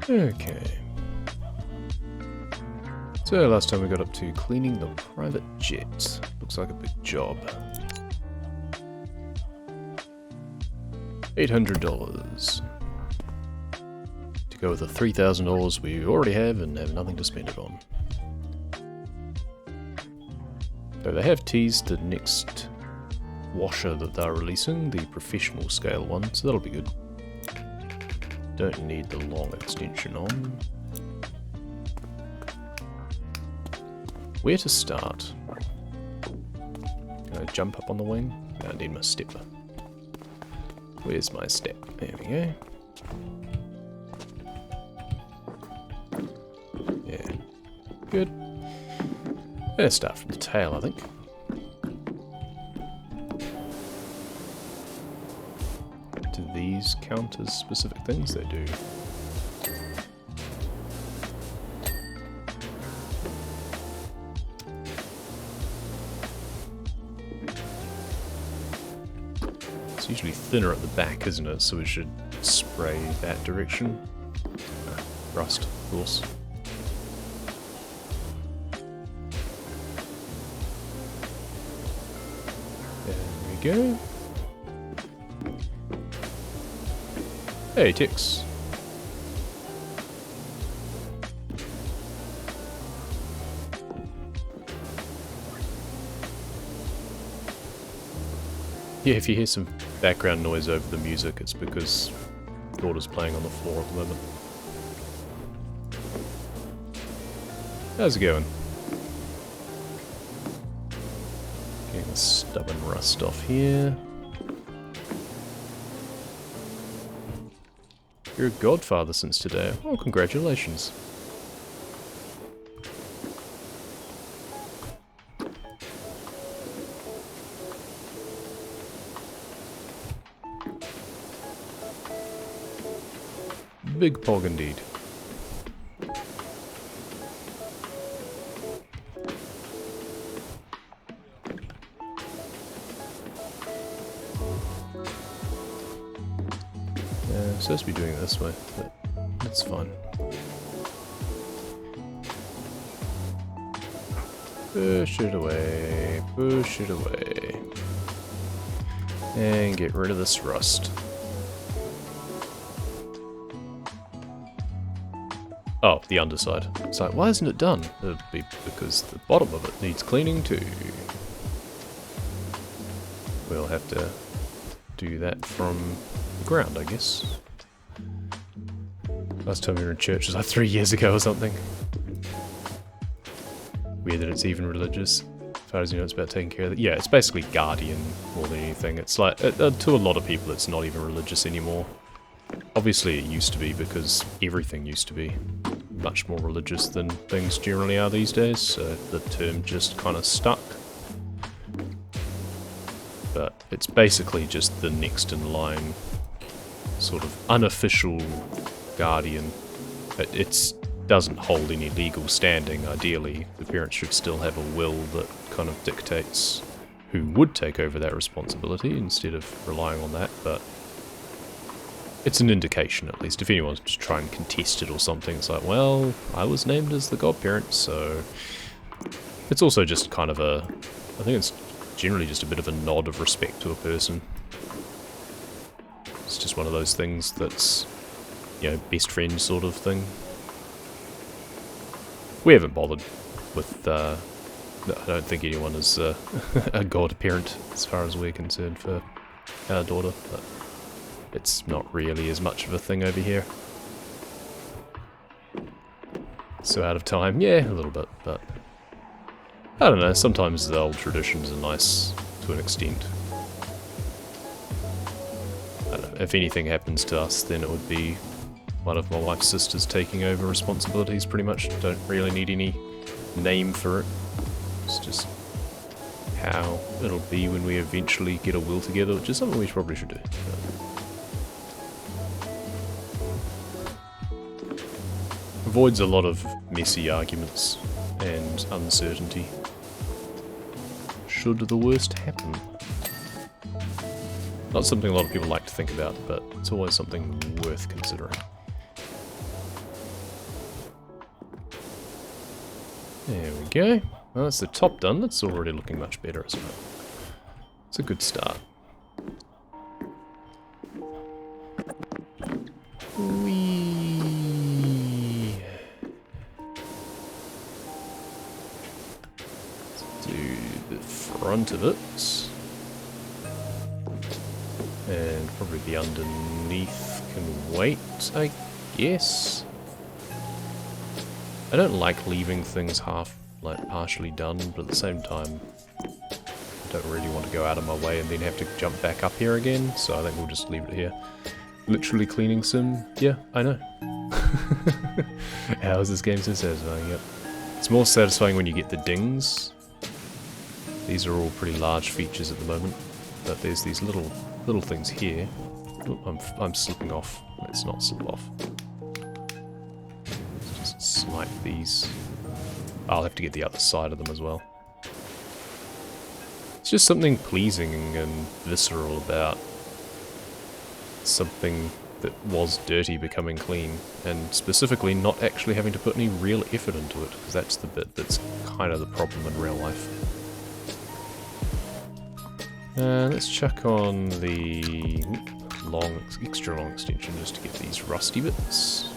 Okay. So last time we got up to cleaning the private jet. Looks like a big job. $800. To go with the $3,000 we already have and have nothing to spend it on. So they have teased the next washer that they're releasing, the professional scale one, so that'll be good. Don't need the long extension on. Where to start? Can I jump up on the wing? No, I need my stepper. Where's my step? There we go. Yeah. Good. Let's start from the tail, I think. Do these count as specific things? They do. It's usually thinner at the back, isn't it? So we should spray that direction. Rust, of course. There we go. Hey, ticks. Yeah, if you hear some background noise over the music, it's because daughter's playing on the floor at the moment. How's it going? Getting the stubborn rust off here. You're a godfather since today. Oh, congratulations. Big pog indeed. I'm supposed to be doing it this way, but that's fine. Push it away, push it away. And get rid of this rust. Oh, the underside. It's like, why isn't it done? It'd be because the bottom of it needs cleaning too. We'll have to do that from the ground, I guess. Last time we were in church was like 3 years ago or something. Weird that it's even religious. As far as you know, it's about taking care of it. Yeah, it's basically guardian more than anything. It's like, to a lot of people, it's not even religious anymore. Obviously, it used to be because everything used to be much more religious than things generally are these days, so the term just kind of stuck. But it's basically just the next in line, sort of unofficial guardian. It doesn't hold any legal standing, ideally. The parents should still have a will that kind of dictates who would take over that responsibility instead of relying on that, but it's an indication, at least. If anyone's to try and contest it or something, it's like, well, I was named as the godparent, so... It's also just kind of a... I think it's generally just a bit of a nod of respect to a person. It's just one of those things that's, you know, best friend sort of thing. We haven't bothered with... I don't think anyone is a godparent, as far as we're concerned, for our daughter, but... It's not really as much of a thing over here. So out of time? Yeah, a little bit, but... I don't know, sometimes the old traditions are nice to an extent. I don't know, if anything happens to us, then it would be one of my wife's sisters taking over responsibilities, pretty much. Don't really need any name for it. It's just how it'll be when we eventually get a will together, which is something we probably should do. Avoids a lot of messy arguments and uncertainty. Should the worst happen? Not something a lot of people like to think about, but it's always something worth considering. go. Well, that's the top done. That's already looking much better as well. It's a good start. Whee. Let's do the front of it. And probably the underneath can wait, I guess. I don't like leaving things partially done, but at the same time, I don't really want to go out of my way and then have to jump back up here again, so I think we'll just leave it here. Literally cleaning sim, yeah, I know. How is this game so satisfying? Yep. It's more satisfying when you get the dings. These are all pretty large features at the moment, but there's these little things here. Oh, I'm slipping off. Let's not slip off. Let's just snipe these. I'll have to get the other side of them as well. It's just something pleasing and visceral about something that was dirty becoming clean, and specifically not actually having to put any real effort into it, because that's the bit that's kind of the problem in real life. Let's chuck on the extra long extension just to get these rusty bits.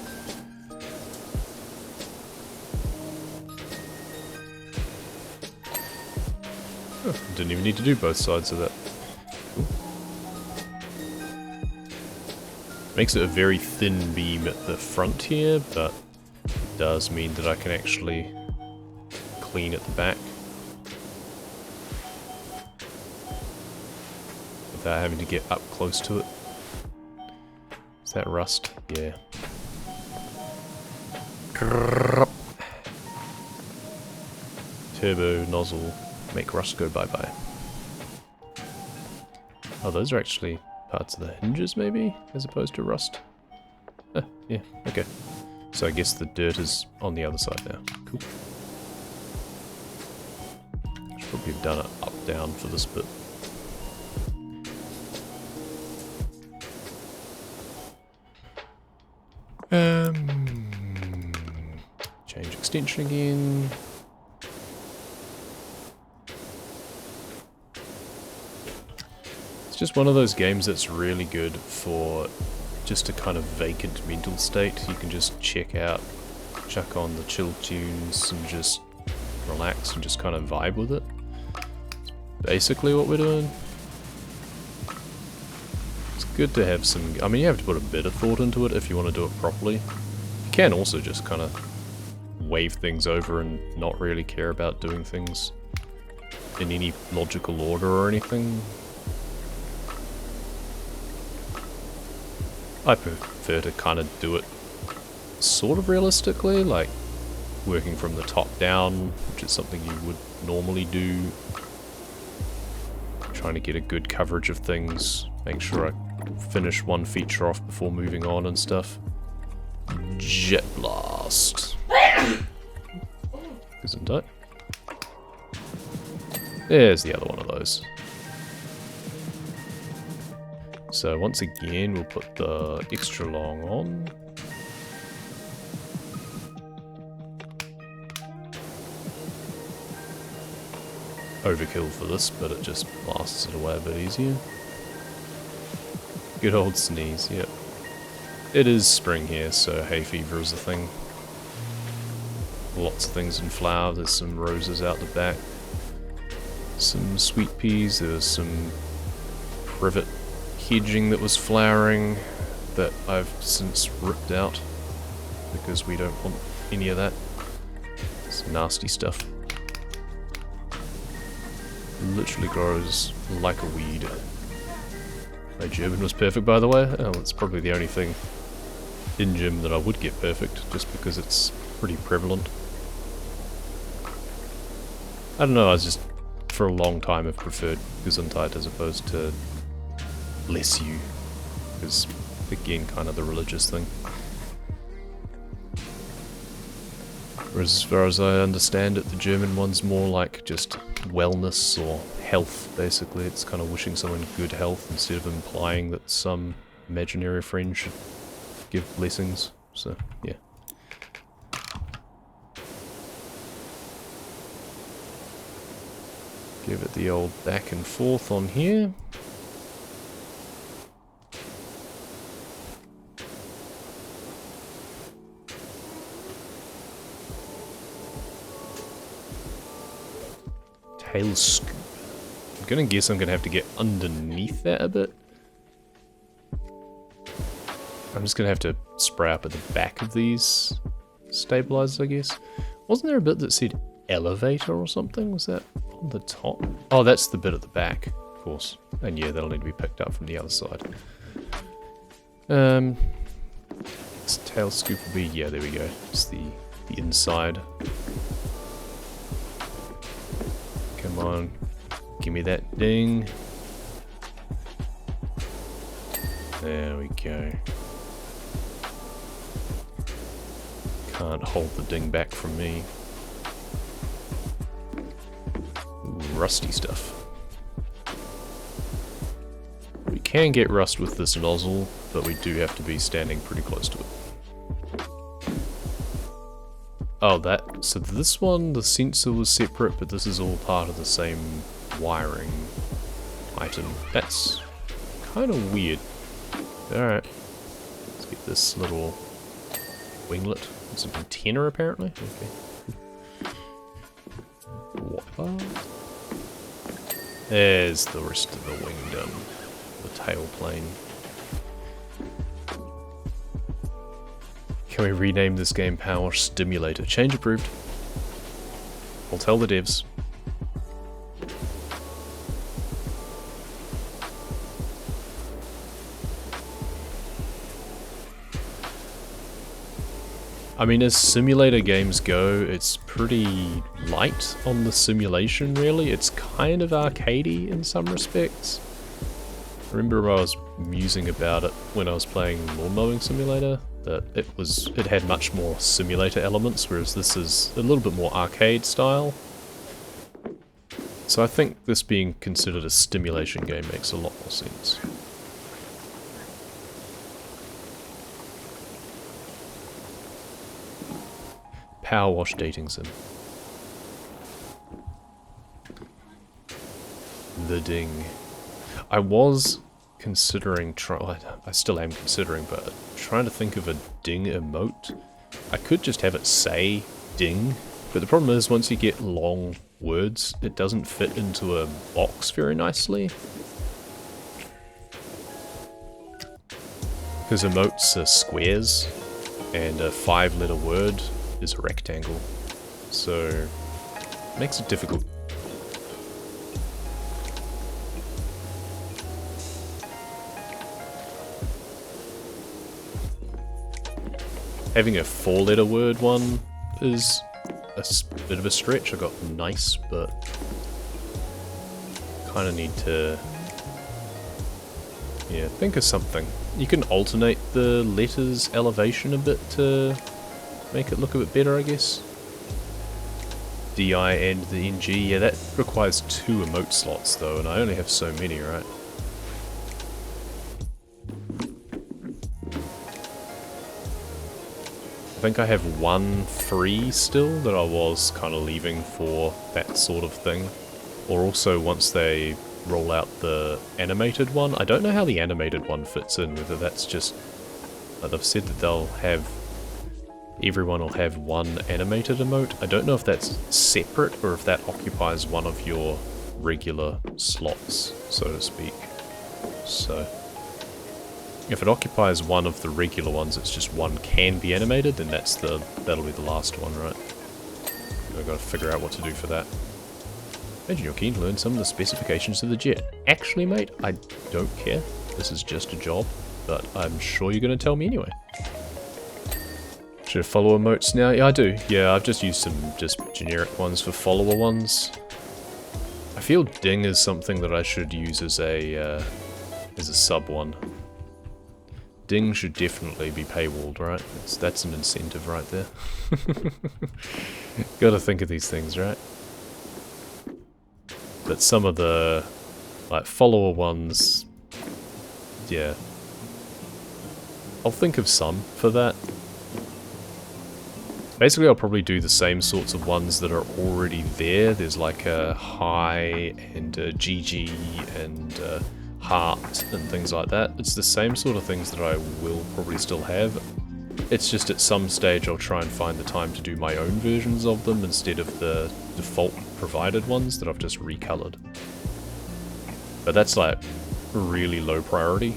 Oh, didn't even need to do both sides of that. Cool. Makes it a very thin beam at the front here, but it does mean that I can actually clean at the back without having to get up close to it. Is that rust? Yeah. Turbo nozzle. Make rust go bye-bye. Oh, those are actually parts of the hinges, maybe? As opposed to rust? Yeah, okay. So I guess the dirt is on the other side now. Cool. Should probably have done it up-down for this bit. Change extension again. It's just one of those games that's really good for just a kind of vacant mental state. You can just check out, chuck on the chill tunes and just relax and just kind of vibe with it. It's basically what we're doing. It's good to have some, I mean, you have to put a bit of thought into it if you want to do it properly. You can also just kind of wave things over and not really care about doing things in any logical order or anything. I prefer to kind of do it sort of realistically, like working from the top down, which is something you would normally do. Trying to get a good coverage of things, make sure I finish one feature off before moving on and stuff. Jet blast. Gesundheit. There's the other one of those. So once again, we'll put the extra long on. Overkill for this, but it just blasts it away a bit easier. Good old sneeze, yep. It is spring here, so hay fever is a thing. Lots of things in flower. There's some roses out the back. Some sweet peas. There's some privet hedging that was flowering that I've since ripped out because we don't want any of that. It's nasty stuff. Literally grows like a weed. My German was perfect, by the way. Oh, it's probably the only thing in gym that I would get perfect, just because it's pretty prevalent. I don't know, I just, for a long time, have preferred Gesundheit as opposed to bless you, because, again, kind of the religious thing. Whereas, as far as I understand it, the German one's more like just wellness or health, basically. It's kind of wishing someone good health instead of implying that some imaginary friend should give blessings. So, yeah. Give it the old back and forth on here. Tail scoop. I'm gonna guess I'm gonna have to get underneath that a bit. I'm just gonna have to spray up at the back of these stabilizers, I guess. Wasn't there a bit that said elevator or something? Was that on the top? Oh, that's the bit at the back, of course. And yeah, that'll need to be picked up from the other side. This tail scoop will be, yeah, there we go. It's the inside. Come on, give me that ding. There we go. Can't hold the ding back from me. Ooh, rusty stuff. We can get rust with this nozzle, but we do have to be standing pretty close to it. Oh, so this one, the sensor was separate, but this is all part of the same wiring item. That's kind of weird. Alright. Let's get this little winglet. It's an antenna, apparently. Okay. What? There's the rest of the wing done. The tail plane. Can we rename this game Powerwash Stimulator? Change approved. I'll tell the devs. I mean, as simulator games go, it's pretty light on the simulation, really. It's kind of arcadey in some respects. I remember I was musing about it when I was playing Lawn Mowing Simulator, that it had much more simulator elements, whereas this is a little bit more arcade style. So I think this being considered a stimulation game makes a lot more sense. Powerwash dating sim. The ding. I was considering I still am considering, but trying to think of a ding emote. I could just have it say ding, but the problem is once you get long words, it doesn't fit into a box very nicely. Because emotes are squares, and a 5-letter word is a rectangle, so it makes it difficult. Having a 4-letter word one is a bit of a stretch. I got nice, but kind of need to, yeah, think of something. You can alternate the letters elevation a bit to make it look a bit better, I guess. DI and the NG, yeah, that requires 2 emote slots though, and I only have so many, right? I think I have 1 free still that I was kind of leaving for that sort of thing. Or also once they roll out the animated one. I don't know how the animated one fits in, whether that's just... they've said that they'll have... everyone will have 1 animated emote. I don't know if that's separate or if that occupies one of your regular slots, so to speak. So... if it occupies one of the regular ones, it's just one can be animated, then that'll be the last one, right? I've got to figure out what to do for that. Imagine you're keen to learn some of the specifications of the jet. Actually, mate, I don't care. This is just a job, but I'm sure you're going to tell me anyway. Should I follow emotes now? Yeah, I do. Yeah, I've just used some just generic ones for follower ones. I feel ding is something that I should use as a sub one. Ding should definitely be paywalled, right? That's an incentive right there. Gotta think of these things, right? But some of the, like, follower ones, yeah. I'll think of some for that. Basically, I'll probably do the same sorts of ones that are already there. There's like a hi and a GG and a heart and things like that. It's the same sort of things that I will probably still have. It's just at some stage I'll try and find the time to do my own versions of them instead of the default provided ones that I've just recolored. But that's like really low priority.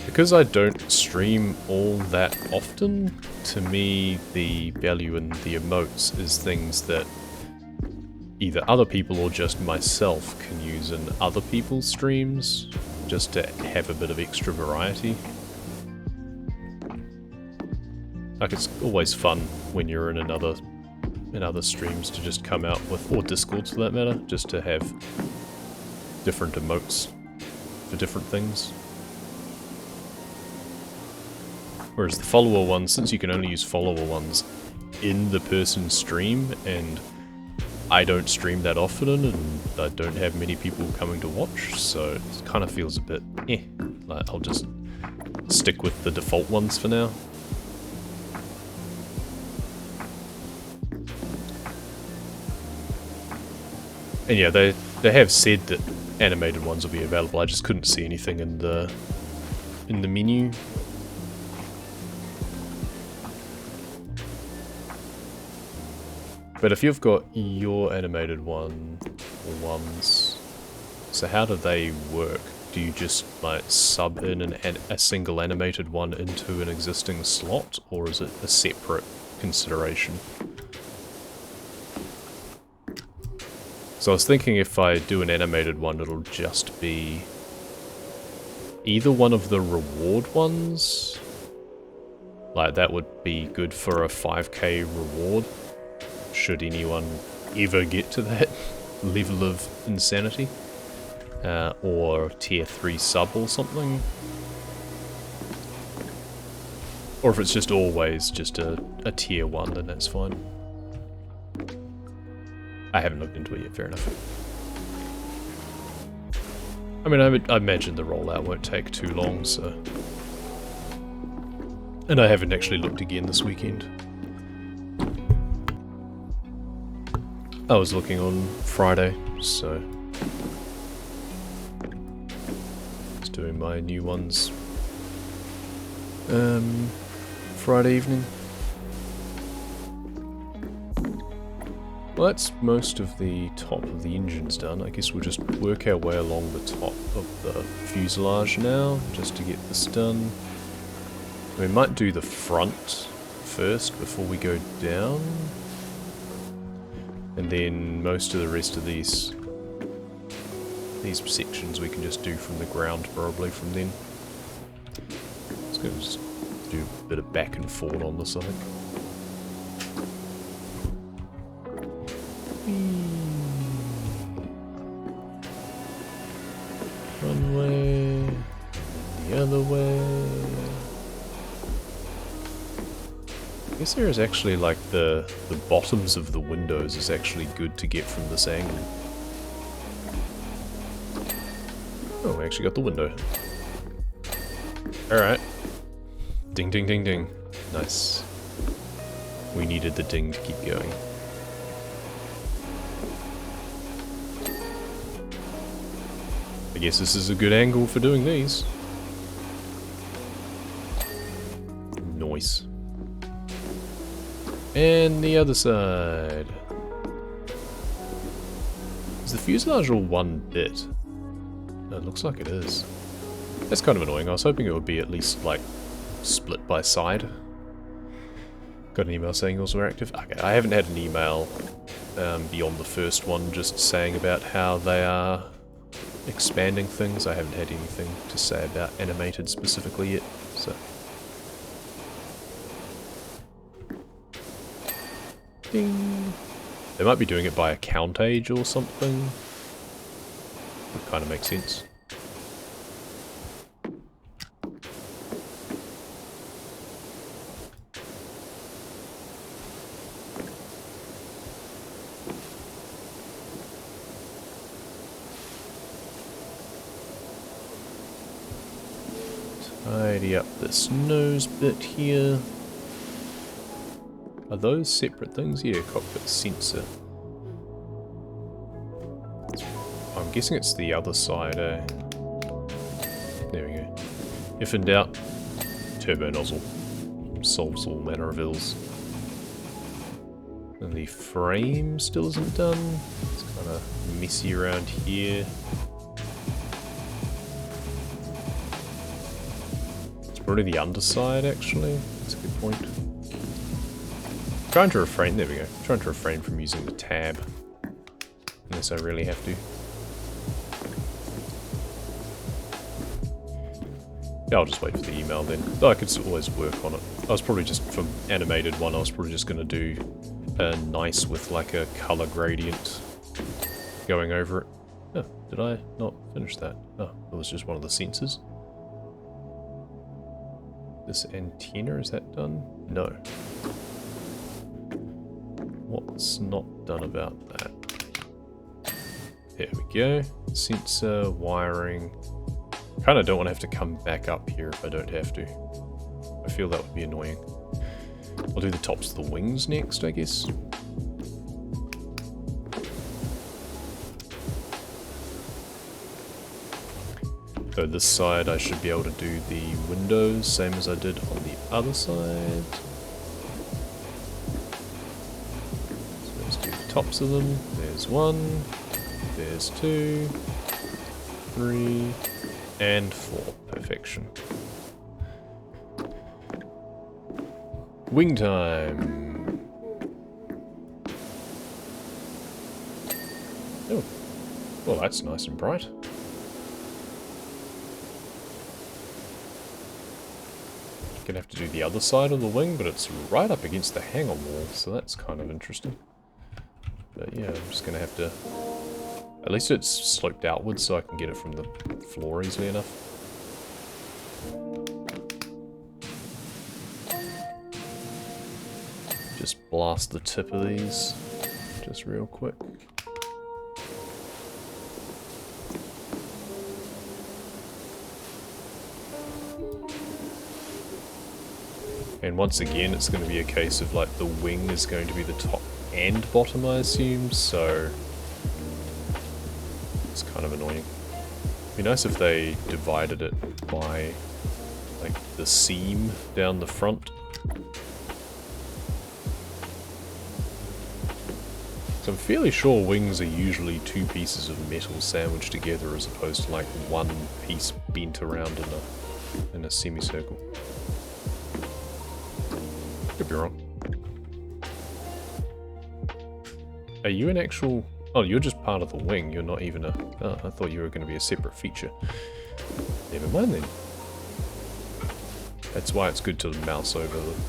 Because I don't stream all that often, to me the value in the emotes is things that either other people or just myself can use in other people's streams, just to have a bit of extra variety. Like, it's always fun when you're in other streams to just come out with, or Discords for that matter, just to have different emotes for different things. Whereas the follower ones, since you can only use follower ones in the person's stream, and I don't stream that often, and I don't have many people coming to watch, so it kind of feels a bit eh. Like, I'll just stick with the default ones for now. And yeah, they have said that animated ones will be available. I just couldn't see anything in the menu. But if you've got your animated ones, so how do they work? Do you just like sub in a single animated one into an existing slot, or is it a separate consideration? So I was thinking if I do an animated one, it'll just be either one of the reward ones. Like, that would be good for a 5k reward, should anyone ever get to that level of insanity. Or tier 3 sub or something. Or if it's just always just a tier 1, then that's fine. I haven't looked into it yet, fair enough. I mean, I imagine the rollout won't take too long, so... And I haven't actually looked again this weekend. I was looking on Friday, so... Just doing my new ones. Friday evening. Well, that's most of the top of the engines done. I guess we'll just work our way along the top of the fuselage now, just to get this done. We might do the front first before we go down. And then most of the rest of these sections we can just do from the ground, probably, from then. Let's go just do a bit of back and forth on this, I think. One way, the other way. I guess there is actually, like, the bottoms of the windows is actually good to get from this angle. Oh, we actually got the window. Alright. Ding, ding, ding, ding. Nice. We needed the ding to keep going. I guess this is a good angle for doing these. Nice. And the other side. Is the fuselage all one bit? No, it looks like it is. That's kind of annoying. I was hoping it would be at least, like, split by side. Got an email saying yours were active? Okay, I haven't had an email beyond the first one just saying about how they are expanding things. I haven't had anything to say about animated specifically yet, so... Ding. They might be doing it by account age or something. That kind of makes sense. Tidy up this nose bit here. Are those separate things? Yeah, cockpit sensor. I'm guessing it's the other side, eh? There we go. If in doubt, turbo nozzle. Solves all manner of ills. And the frame still isn't done. It's kind of messy around here. It's probably the underside, actually. That's a good point. Trying to refrain, there we go. Trying to refrain from using the tab. Unless I really have to. Yeah, I'll just wait for the email then. Though I could always work on it. I was probably just, for animated one, I was probably just going to do a nice with like a color gradient going over it. Oh, did I not finish that? Oh, it was just one of the sensors. This antenna, is that done? No. What's not done about that? There we go. Sensor, wiring. Kind of don't want to have to come back up here if I don't have to. I feel that would be annoying. I'll do the tops of the wings next, I guess. So this side I should be able to do the windows, same as I did on the other side. So let's do the tops of them. There's 1, there's 2, 3, and 4. Perfection. Wing time. Oh, well that's nice and bright. Gonna have to do the other side of the wing, but it's right up against the hangar wall, so that's kind of interesting. But yeah, I'm just gonna have to... At least it's sloped outwards so I can get it from the floor easily enough. Just blast the tip of these, just real quick. And once again, it's going to be a case of like the wing is going to be the top and bottom, I assume, so it's kind of annoying. It'd be nice if they divided it by like the seam down the front. So I'm fairly sure wings are usually 2 pieces of metal sandwiched together as opposed to like 1 piece bent around in a semicircle. Could be wrong. Are you an actual... Oh, you're just part of the wing, you're not even a... Oh, I thought you were going to be a separate feature. Never mind then. That's why it's good to mouse over them.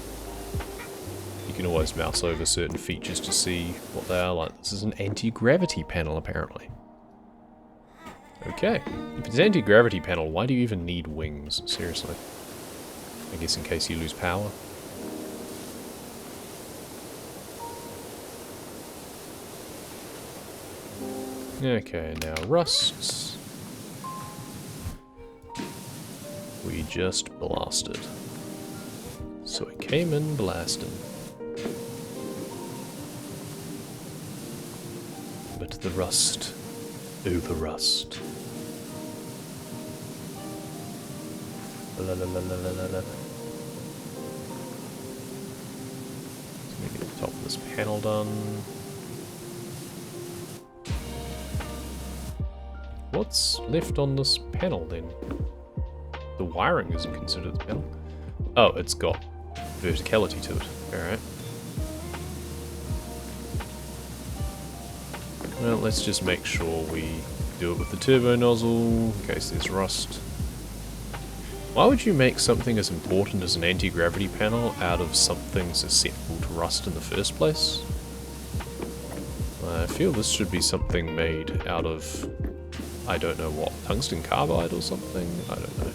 You can always mouse over certain features to see what they are like. This is an anti-gravity panel, apparently. Okay. If it's an anti-gravity panel, why do you even need wings? Seriously. I guess in case you lose power. Okay, now rusts. We just blasted. So it came in blasting. But the rust. Oh, the rust. La la la la la la la. Let me get the top of this panel done. What's left on this panel then? The wiring isn't considered the panel. Oh, it's got verticality to it. Alright. Well, let's just make sure we do it with the turbo nozzle, in case there's rust. Why would you make something as important as an anti-gravity panel out of something susceptible to rust in the first place? I feel this should be something made out of... I don't know what, tungsten carbide or something? I don't know.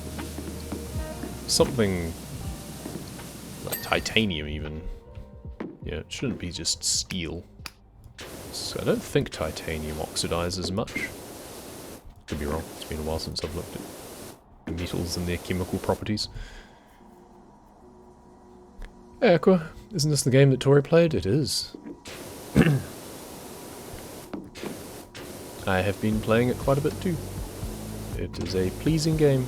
Something like titanium even. Yeah, it shouldn't be just steel. So I don't think titanium oxidizes much. Could be wrong, it's been a while since I've looked at it. metals and their chemical properties. Hey Aqua, isn't this the game that Tori played? It is. I have been playing it quite a bit too. It is a pleasing game.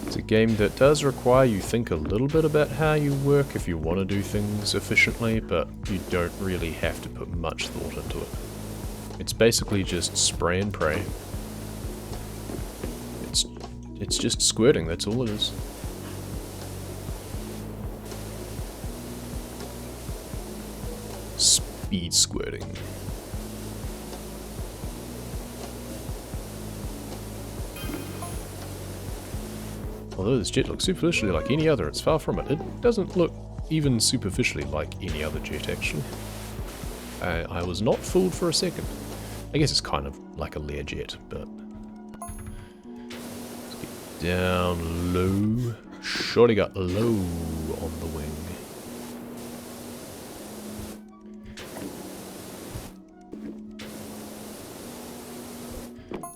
It's a game that does require you think a little bit about how you work if you want to do things efficiently, but you don't really have to put much thought into it. It's basically just spray and pray. It's just squirting, that's all it is. Speed squirting. Although this jet looks superficially like any other, it's far from it. It doesn't look even superficially like any other jet, actually. I was not fooled for a second. I guess it's kind of like a Learjet, but... Let's get down low. Surely got low on the wing.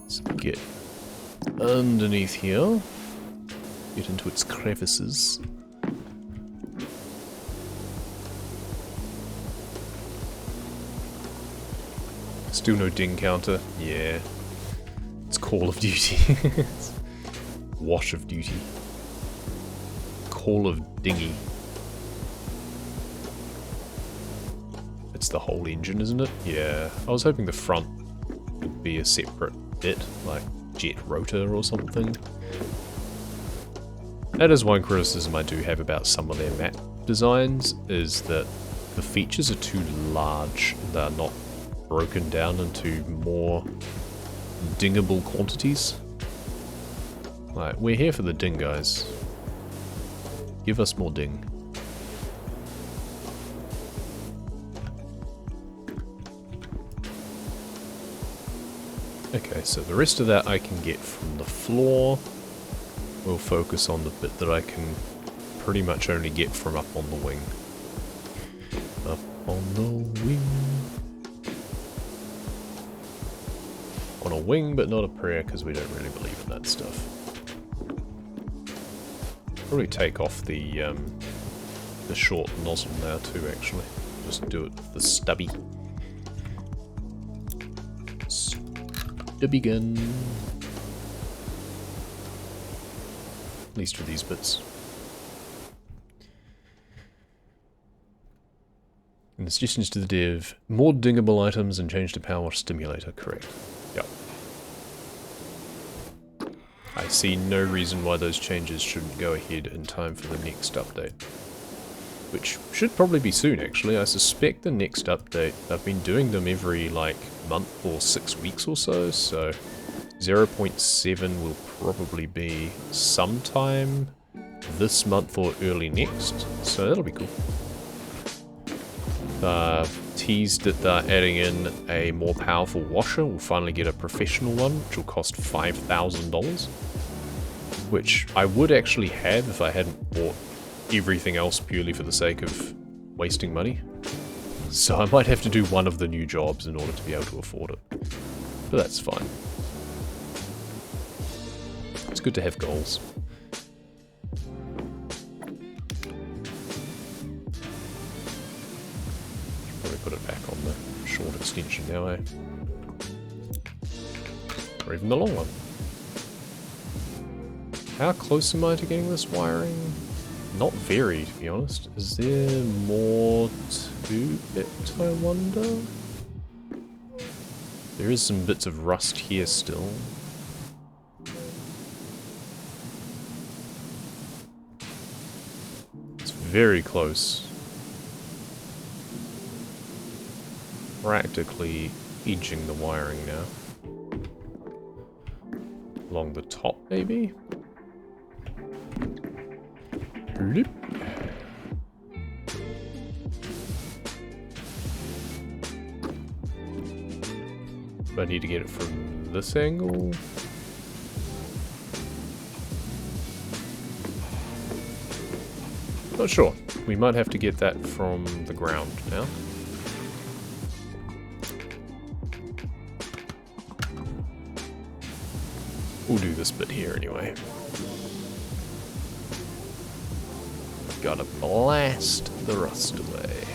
Let's get underneath here. Get into its crevices. Still no ding counter. Yeah. It's Call of Duty. It's Wash of Duty. Call of Dingy. It's the whole engine, isn't it? Yeah. I was hoping the front would be a separate bit, like jet rotor or something. That is one criticism I do have about some of their map designs, is that the features are too large. They're not broken down into more dingable quantities. Like, we're here for the ding, guys. Give us more ding. Okay, so the rest of that I can get from the floor. We'll focus on the bit that I can pretty much only get from up on the wing. Up on the wing. On a wing, but not a prayer, because we don't really believe in that stuff. Probably take off the short nozzle now too, actually. Just do it with the stubby. Stubby gun. At least for these bits. In the suggestions to the dev, more dingable items and change to Powerwash stimulator, correct. Yep. I see no reason why those changes shouldn't go ahead in time for the next update. Which should probably be soon, actually. I suspect the next update, I've been doing them every, like, month or 6 weeks or so, so 0.7 will probably be sometime this month or early next, so that'll be cool. Teased that they're adding in a more powerful washer. We'll finally get a professional one, which will cost $5,000. Which I would actually have if I hadn't bought everything else purely for the sake of wasting money. So I might have to do one of the new jobs in order to be able to afford it. But that's fine. It's good to have goals. Put it back on the short extension now, eh? Or even the long one. How close am I to getting this wiring? Not very, to be honest. Is there more to it, I wonder? There is some bits of rust here still. It's very close. Practically edging the wiring now. Along the top, maybe? Bloop. Do I need to get it from this angle? Not sure. We might have to get that from the ground now. We'll do this bit here anyway. Gotta blast the rust away.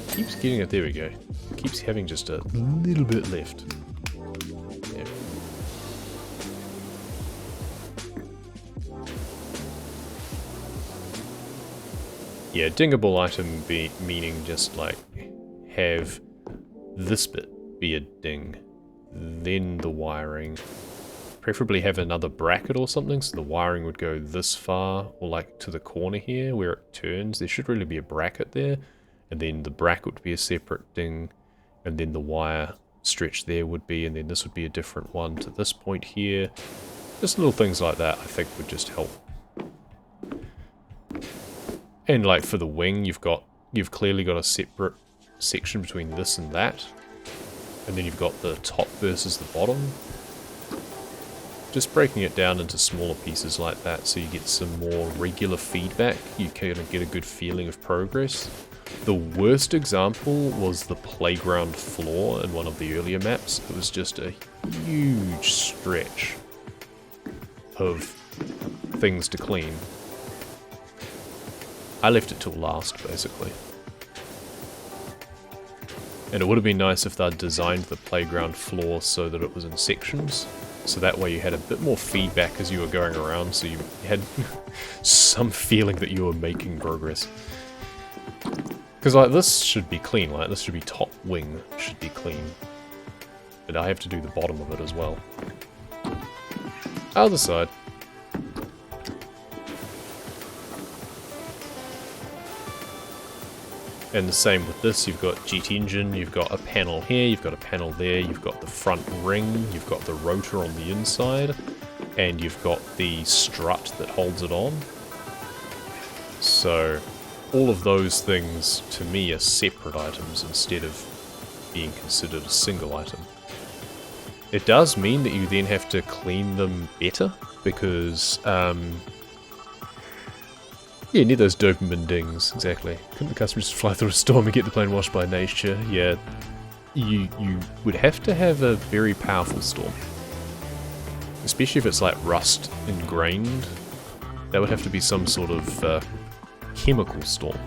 Keeps getting it, there we go. Keeps having just a little bit left. There. Yeah, dingable item meaning just like have this bit be a ding, then the wiring. Preferably have another bracket or something, so the wiring would go this far, or like to the corner here where it turns. There should really be a bracket there, and then the bracket would be a separate ding, and then the wire stretch there would be, and then this would be a different one to this point here. Just little things like that I think would just help. And like for the wing, you've clearly got a separate section between this and that, and then you've got the top versus the bottom. Just breaking it down into smaller pieces like that so you get some more regular feedback. You kind of get a good feeling of progress. The worst example was the playground floor in one of the earlier maps. It was just a huge stretch of things to clean. I left it till last, basically. And it would have been nice if they'd designed the playground floor so that it was in sections. So that way you had a bit more feedback as you were going around, so you had some feeling that you were making progress. Because like this should be clean, like this should be top wing, should be clean. But I have to do the bottom of it as well. Other side. And the same with this, you've got jet engine, you've got a panel here, you've got a panel there, you've got the front ring, you've got the rotor on the inside, and you've got the strut that holds it on. So all of those things to me are separate items instead of being considered a single item. It does mean that you then have to clean them better, because yeah, need those dopamine dings, exactly. Couldn't the customers just fly through a storm and get the plane washed by nature? Yeah, you would have to have a very powerful storm. Especially if it's like rust ingrained. That would have to be some sort of chemical storm.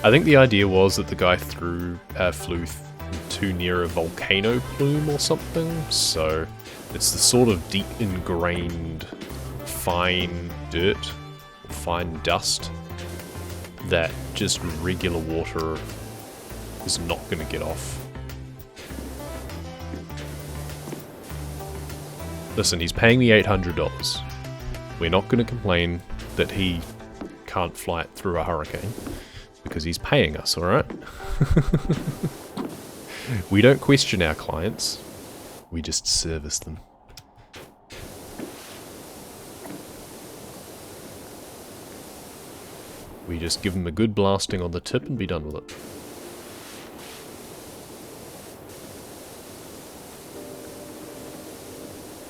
I think the idea was that the guy flew too near a volcano plume or something, so it's the sort of deep ingrained fine dirt, fine dust, that just regular water is not going to get off. Listen, he's paying the $800. We're not going to complain that he can't fly it through a hurricane, because he's paying us, alright? We don't question our clients, we just service them. We just give them a good blasting on the tip and be done with it.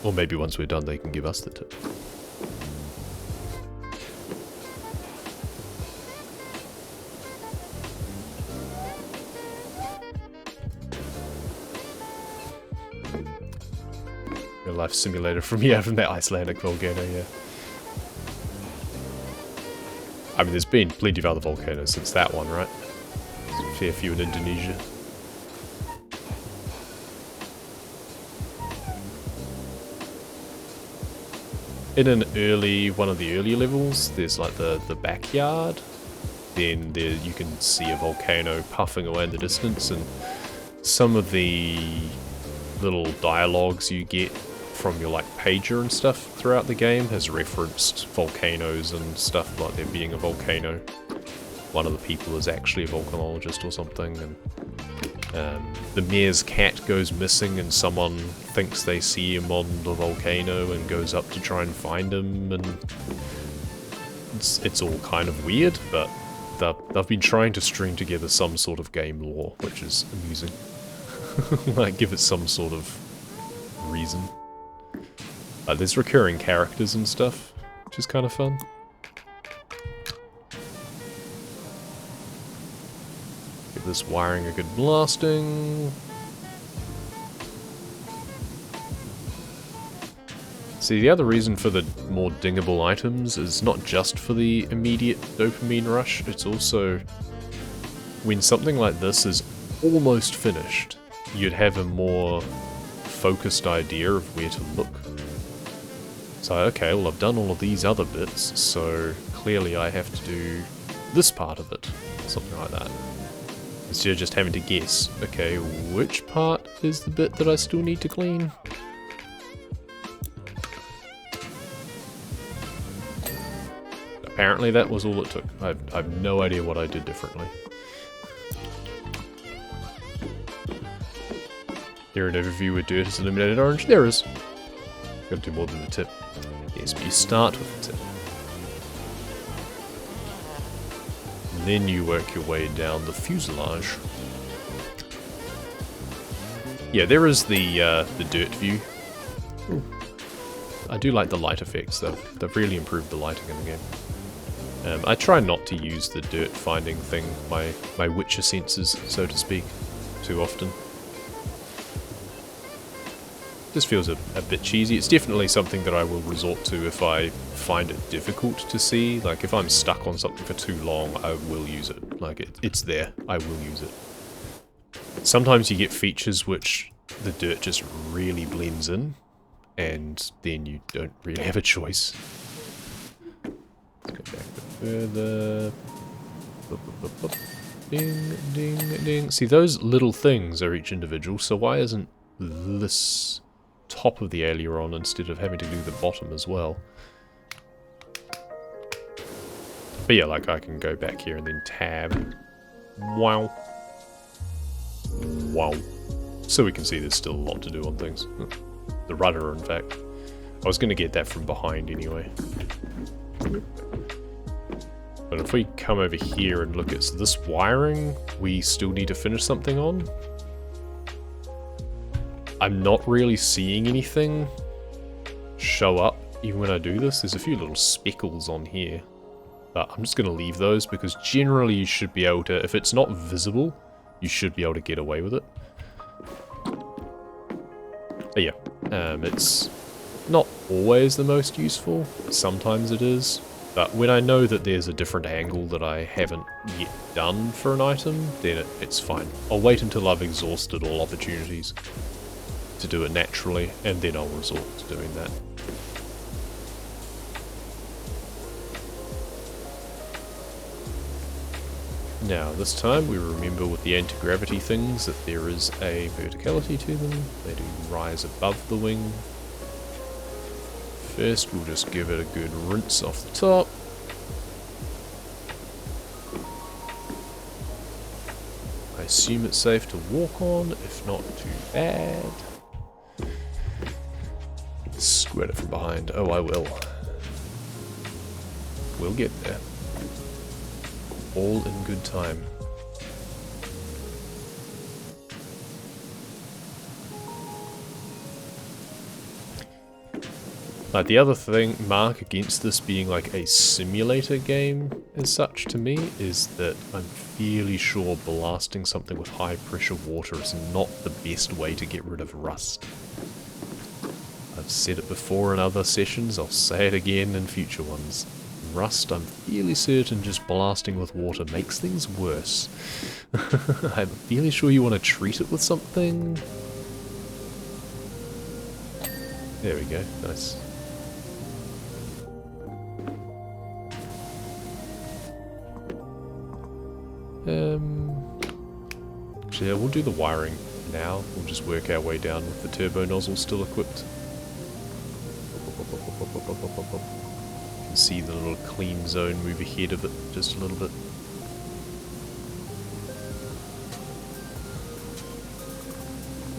Or maybe once we're done they can give us the tip. Real life simulator from that Icelandic volcano, yeah. I mean, there's been plenty of other volcanoes since that one, right? There's a fair few in Indonesia. In one of the earlier levels, there's like the backyard. Then there you can see a volcano puffing away in the distance, and some of the little dialogues you get from your like pager and stuff throughout the game has referenced volcanoes and stuff, like there being a volcano. One of the people is actually a volcanologist or something, and the mayor's cat goes missing and someone thinks they see him on the volcano and goes up to try and find him, and it's all kind of weird, but they've been trying to string together some sort of game lore, which is amusing. Like, give it some sort of reason. There's recurring characters and stuff, which is kind of fun. Give this wiring a good blasting. See, the other reason for the more dingable items is not just for the immediate dopamine rush, it's also when something like this is almost finished, you'd have a more focused idea of where to look. So, okay, well I've done all of these other bits, so clearly I have to do this part of it, something like that. Instead of just having to guess, okay, which part is the bit that I still need to clean? Apparently that was all it took. I have no idea what I did differently. Here an overview where dirt is illuminated orange. There is. Gotta do more than the tip. Yes, but you start with the tip. And then you work your way down the fuselage. Yeah, there is the dirt view. Ooh. I do like the light effects though. They've really improved the lighting in the game. I try not to use the dirt finding thing, my Witcher senses, so to speak, too often. Just feels a bit cheesy. It's definitely something that I will resort to if I find it difficult to see. Like, if I'm stuck on something for too long, I will use it. Like, it's there. I will use it. Sometimes you get features which the dirt just really blends in, and then you don't really have a choice. Let's go back a bit further. Boop, boop, boop, boop. Ding, ding, ding. See, those little things are each individual, so why isn't this top of the aileron instead of having to do the bottom as well? But yeah, like I can go back here and then tab. Wow. Wow. So we can see there's still a lot to do on things. The rudder, in fact. I was going to get that from behind anyway. But if we come over here and look at this wiring, we still need to finish something on. I'm not really seeing anything show up even when I do this. There's a few little speckles on here. But I'm just going to leave those because generally you should be able to, if it's not visible, you should be able to get away with it. But yeah, it's not always the most useful. Sometimes it is. But when I know that there's a different angle that I haven't yet done for an item, then it's fine. I'll wait until I've exhausted all opportunities to do it naturally, and then I'll resort to doing that. Now, this time we remember with the anti-gravity things that there is a verticality to them. They do rise above the wing. First, we'll just give it a good rinse off the top. I assume it's safe to walk on, if not too bad. Squirt it from behind. Oh, I will. We'll get there. All in good time. The other thing, mark against this being like a simulator game as such to me, is that I'm fairly sure blasting something with high pressure water is not the best way to get rid of rust. I've said it before in other sessions, I'll say it again in future ones. Rust, I'm fairly certain just blasting with water makes things worse. I'm fairly sure you want to treat it with something. There we go, nice. Actually, yeah, we'll do the wiring now. We'll just work our way down with the turbo nozzle still equipped. You can see the little clean zone move ahead of it just a little bit.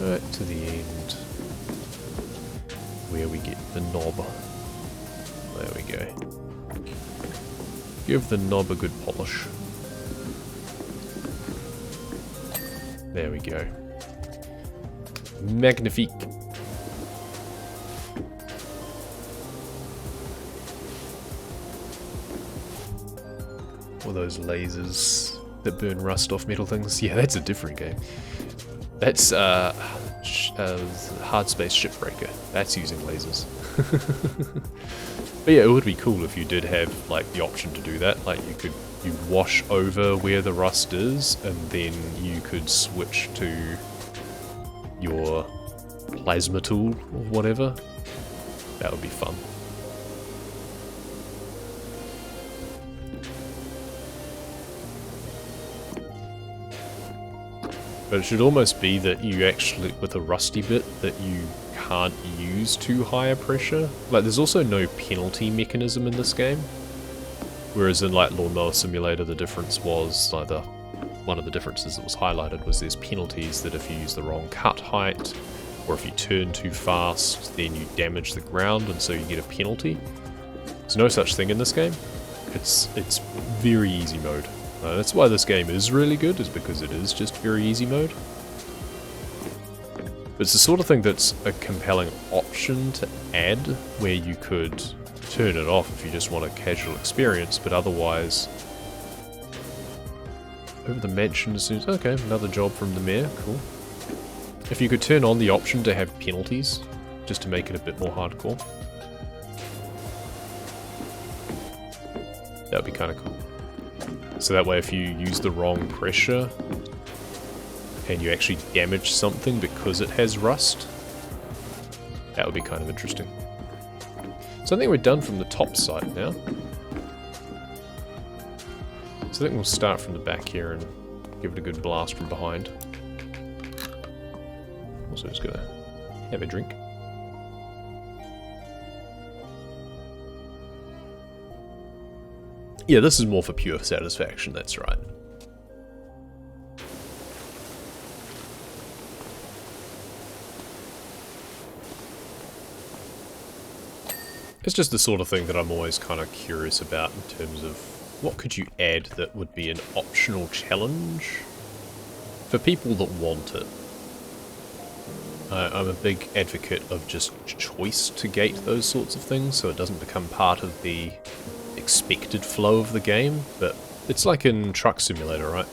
Right to the end, where we get the knob. There we go. Give the knob a good polish. There we go. Magnifique. All those lasers. that burn rust off metal things. Yeah, that's a different game. That's Hard Space Shipbreaker. That's using lasers. But yeah, it would be cool if you did have like the option to do that. Like you wash over where the rust is, and then you could switch to your plasma tool or whatever. That would be fun. But it should almost be that you actually, with a rusty bit, that you can't use too high a pressure. Like, there's also no penalty mechanism in this game. Whereas in, like, Lawnmower Simulator, the difference was, like, one of the differences that was highlighted was there's penalties that if you use the wrong cut height, or if you turn too fast, then you damage the ground, and so you get a penalty. There's no such thing in this game. It's very easy mode. That's why this game is really good, is because it is just very easy mode. But it's the sort of thing that's a compelling option to add, where you could turn it off if you just want a casual experience, but otherwise... Over the mansion as soon as... Okay, another job from the mayor, cool. If you could turn on the option to have penalties, just to make it a bit more hardcore. That would be kind of cool. So that way if you use the wrong pressure and you actually damage something because it has rust, that would be kind of interesting. So I think we're done from the top side now. So I think we'll start from the back here and give it a good blast from behind. Also just gonna have a drink. Yeah, this is more for pure satisfaction, that's right. It's just the sort of thing that I'm always kind of curious about in terms of what could you add that would be an optional challenge for people that want it. I'm a big advocate of just choice to gate those sorts of things, so it doesn't become part of the expected flow of the game, but it's like in Truck Simulator, right?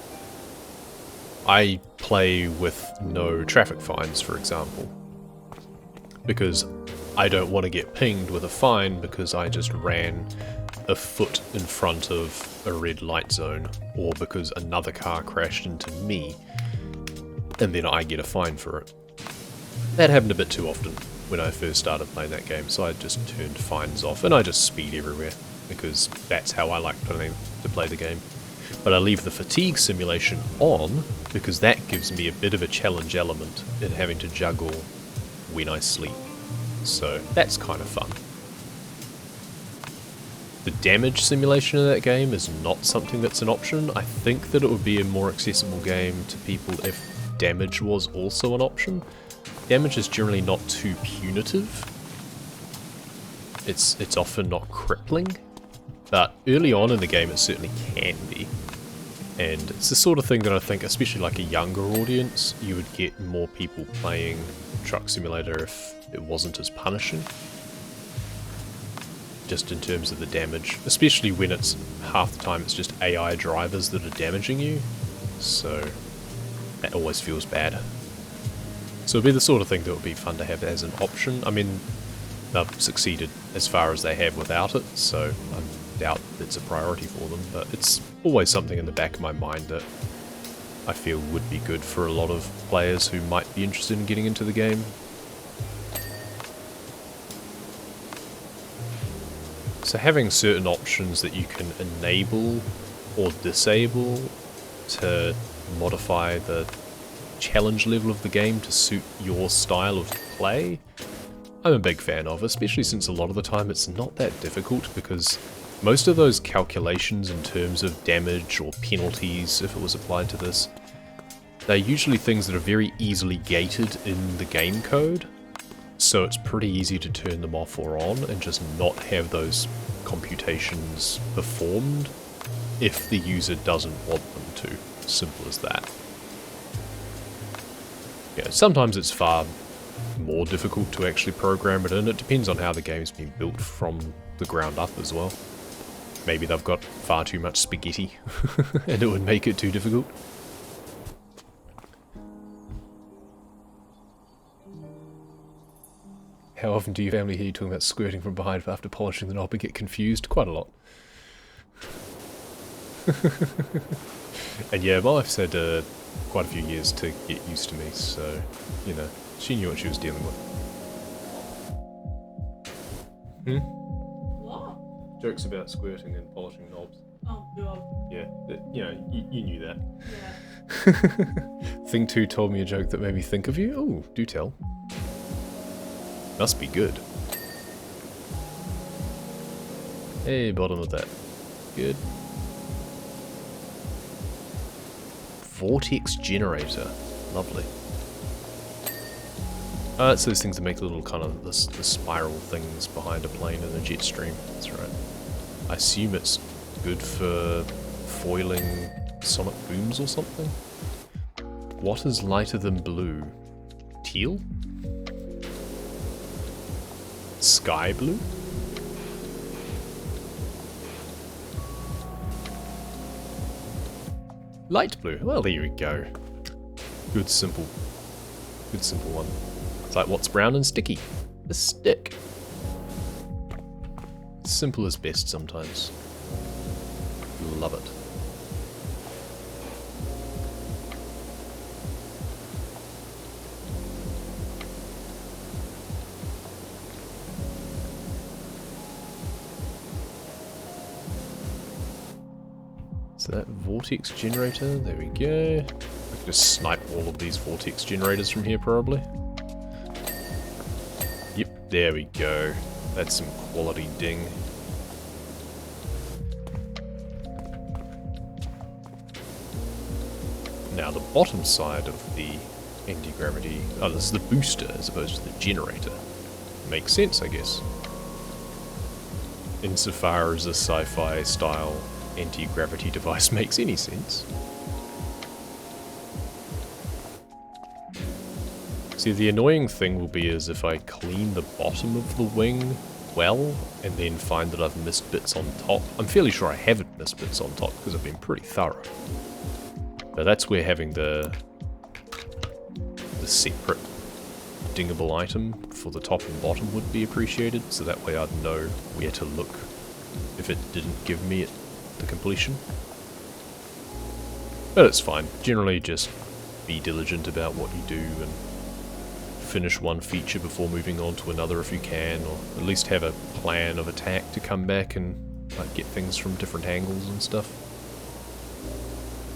I play with no traffic fines, for example, because I don't want to get pinged with a fine because I just ran a foot in front of a red light zone, or because another car crashed into me, and then I get a fine for it. That happened a bit too often when I first started playing that game, so I just turned fines off, and I just speed everywhere, because that's how I like to play the game. But I leave the fatigue simulation on, because that gives me a bit of a challenge element in having to juggle when I sleep. So that's kind of fun. The damage simulation of that game is not something that's an option. I think that it would be a more accessible game to people if damage was also an option. Damage is generally not too punitive. It's often not crippling, but early on in the game it certainly can be. And it's the sort of thing that I think, especially like a younger audience, you would get more people playing Truck Simulator if it wasn't as punishing. Just in terms of the damage, especially when it's half the time it's just AI drivers that are damaging you. So that always feels bad. So it'd be the sort of thing that would be fun to have as an option. I mean, they've succeeded as far as they have without it, so I doubt it's a priority for them, but it's always something in the back of my mind that I feel would be good for a lot of players who might be interested in getting into the game. So having certain options that you can enable or disable to modify the challenge level of the game to suit your style of play, I'm a big fan of, especially since a lot of the time it's not that difficult, because most of those calculations in terms of damage or penalties, if it was applied to this, they're usually things that are very easily gated in the game code, so it's pretty easy to turn them off or on and just not have those computations performed if the user doesn't want them to. Simple as that. Yeah, sometimes it's far more difficult to actually program it in. It depends on how the game's been built from the ground up as well. Maybe they've got far too much spaghetti and it would make it too difficult. How often do your family hear you talking about squirting from behind after polishing the knob and get confused? Quite a lot. And yeah, my wife's had quite a few years to get used to me, so, you know, she knew what she was dealing with. What? Jokes about squirting and polishing knobs. Oh, God. Yeah, you know, you knew that. Yeah. Thing 2 told me a joke that made me think of you. Oh, do tell. Must be good. Hey, bottom of that. Good. Vortex generator. Lovely. It's those things that make little kind of the spiral things behind a plane in a jet stream. That's right. I assume it's good for foiling sonic booms or something? What is lighter than blue? Teal? Sky blue? Light blue. Well, there we go. Good simple one. It's like, what's brown and sticky? A stick. Simple is best sometimes. Love it. So that vortex generator, there we go. I can just snipe all of these vortex generators from here probably. Yep, there we go. That's some quality ding. Now the bottom side of the anti-gravity, oh, this is the booster as opposed to the generator. Makes sense, I guess. Insofar as a sci-fi style anti-gravity device makes any sense. See, the annoying thing will be is if I clean the bottom of the wing well, and then find that I've missed bits on top. I'm fairly sure I haven't missed bits on top, because I've been pretty thorough. But that's where having the separate dingable item for the top and bottom would be appreciated, so that way I'd know where to look if it didn't give me it the completion. But it's fine. Generally just be diligent about what you do and finish one feature before moving on to another if you can, or at least have a plan of attack to come back and like, get things from different angles and stuff.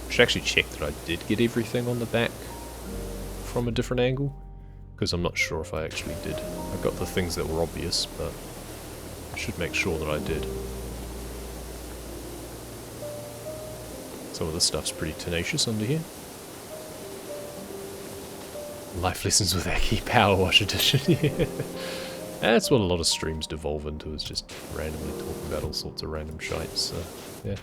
I should actually check that I did get everything on the back from a different angle, because I'm not sure if I actually did. I got the things that were obvious, but I should make sure that I did. Some of the stuff's pretty tenacious under here. Life Lessons with Aki Powerwash edition, yeah. That's what a lot of streams devolve into, is just randomly talking about all sorts of random shite, so yeah.